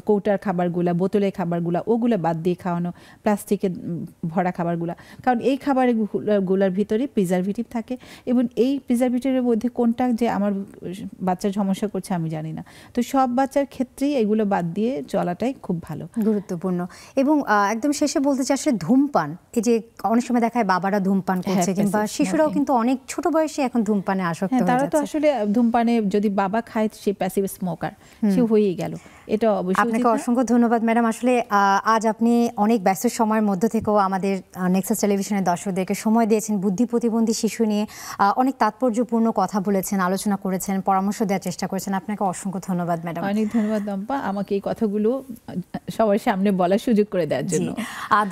Speaker 2: কৌটার খাবারগুলা, বোতলের খাবারগুলা, ওগুলো বাদ দিয়ে খাওয়ানো, প্লাস্টিকে ভরা খাবারগুলা। কারণ এই খাবারগুলোর ভিতরে প্রিজারভেটিভ থাকে এবং এই প্রিজারভেটিভের মধ্যে কোনটা যে আমার বাচ্চার সমস্যা করছে আমি জানি না। তো সব বাচ্চার ক্ষেত্রেই এগুলো বাদ দিয়ে চলাটাই খুব ভালো,
Speaker 1: গুরুত্বপূর্ণ। এবং একদম শেষে বলতে চাই, আসলে ধূমপান, এই যে অনেক সময় দেখায় বাবারা ধূমপান করছে কিংবা শিশুরাও কিন্তু অনেক ছোট বয়সে এখন ধূমপানে আসক্ত হয়ে যাচ্ছে।
Speaker 2: তারা তো আসলে ধূমপানে, যদি বাবা খায় সে প্যাসিভ স্মোকার, সে হয়েই গেল। এটা অবশ্যই।
Speaker 1: আপনাকে অসংখ্য ধন্যবাদ ম্যাডাম। আসলে আজ আপনি অনেক ব্যস্ত সময়ের মধ্যে থেকেও আমাদের নেক্সাস টেলিভিশনের দর্শকদেরকে সময় দিয়েছেন, বুদ্ধি প্রতিবন্ধী শিশু নিয়ে অনেক তাৎপর্যপূর্ণ কথা বলেছেন, আলোচনা করেছেন, পরামর্শ দেওয়ার চেষ্টা করেছেন। আপনাকে অসংখ্য ধন্যবাদ ম্যাডাম।
Speaker 2: অনেক ধন্যবাদ দম্পা, আমাকে এই কথাগুলো সবার সামনে বলার সুযোগ করে দেওয়ার জন্য।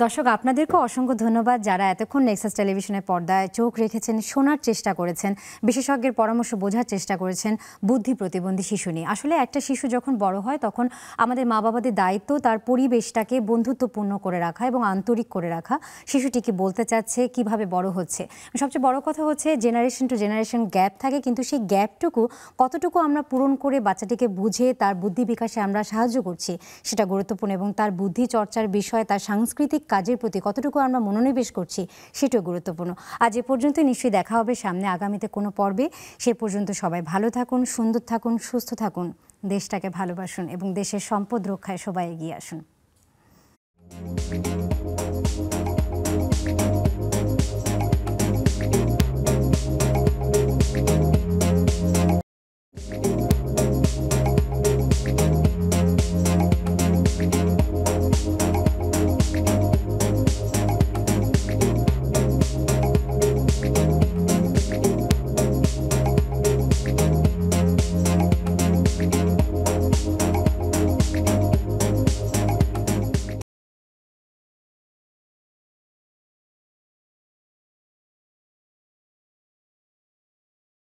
Speaker 1: দর্শক, আপনাদেরকেও অসংখ্য ধন্যবাদ যারা এতক্ষণ নেক্সাস টেলিভিশনের পর্দায় চোখ রেখেছেন, শোনার চেষ্টা করেছেন, বিশেষজ্ঞের পরামর্শ বোঝার চেষ্টা করেছেন বুদ্ধি প্রতিবন্ধী শিশু নিয়ে। আসলে একটা শিশু যখন বড় হয় তখন আমাদের মা বাবাদের দায়িত্ব তার পরিবেশটাকে বন্ধুত্বপূর্ণ করে রাখা এবং আন্তরিক করে রাখা। শিশুটি কি বলতে চাচ্ছে, কিভাবে বড় হচ্ছে। সবচেয়ে বড় কথা হচ্ছে জেনারেশন টু জেনারেশন গ্যাপ থাকে, কিন্তু সেই গ্যাপটুকু কতটুকু আমরা পূরণ করে বাচ্চাটিকে বুঝে তার বুদ্ধি বিকাশে আমরা সাহায্য করছি সেটা গুরুত্বপূর্ণ, এবং তার বুদ্ধি চর্চার বিষয়ে তার সাংস্কৃতিক কাজের প্রতি কতটুকু আমরা মনোনিবেশ করছি সেটাও গুরুত্বপূর্ণ। আজ এ পর্যন্তই, নিশ্চয়ই দেখা হবে সামনে আগামীতে কোনো পর্বে। সে পর্যন্ত সবাই ভালো থাকুন, সুন্দর থাকুন, সুস্থ থাকুন, দেশটাকে ভালোবাসুন এবং দেশের সম্পদ রক্ষায় সবাই এগিয়ে আসুন।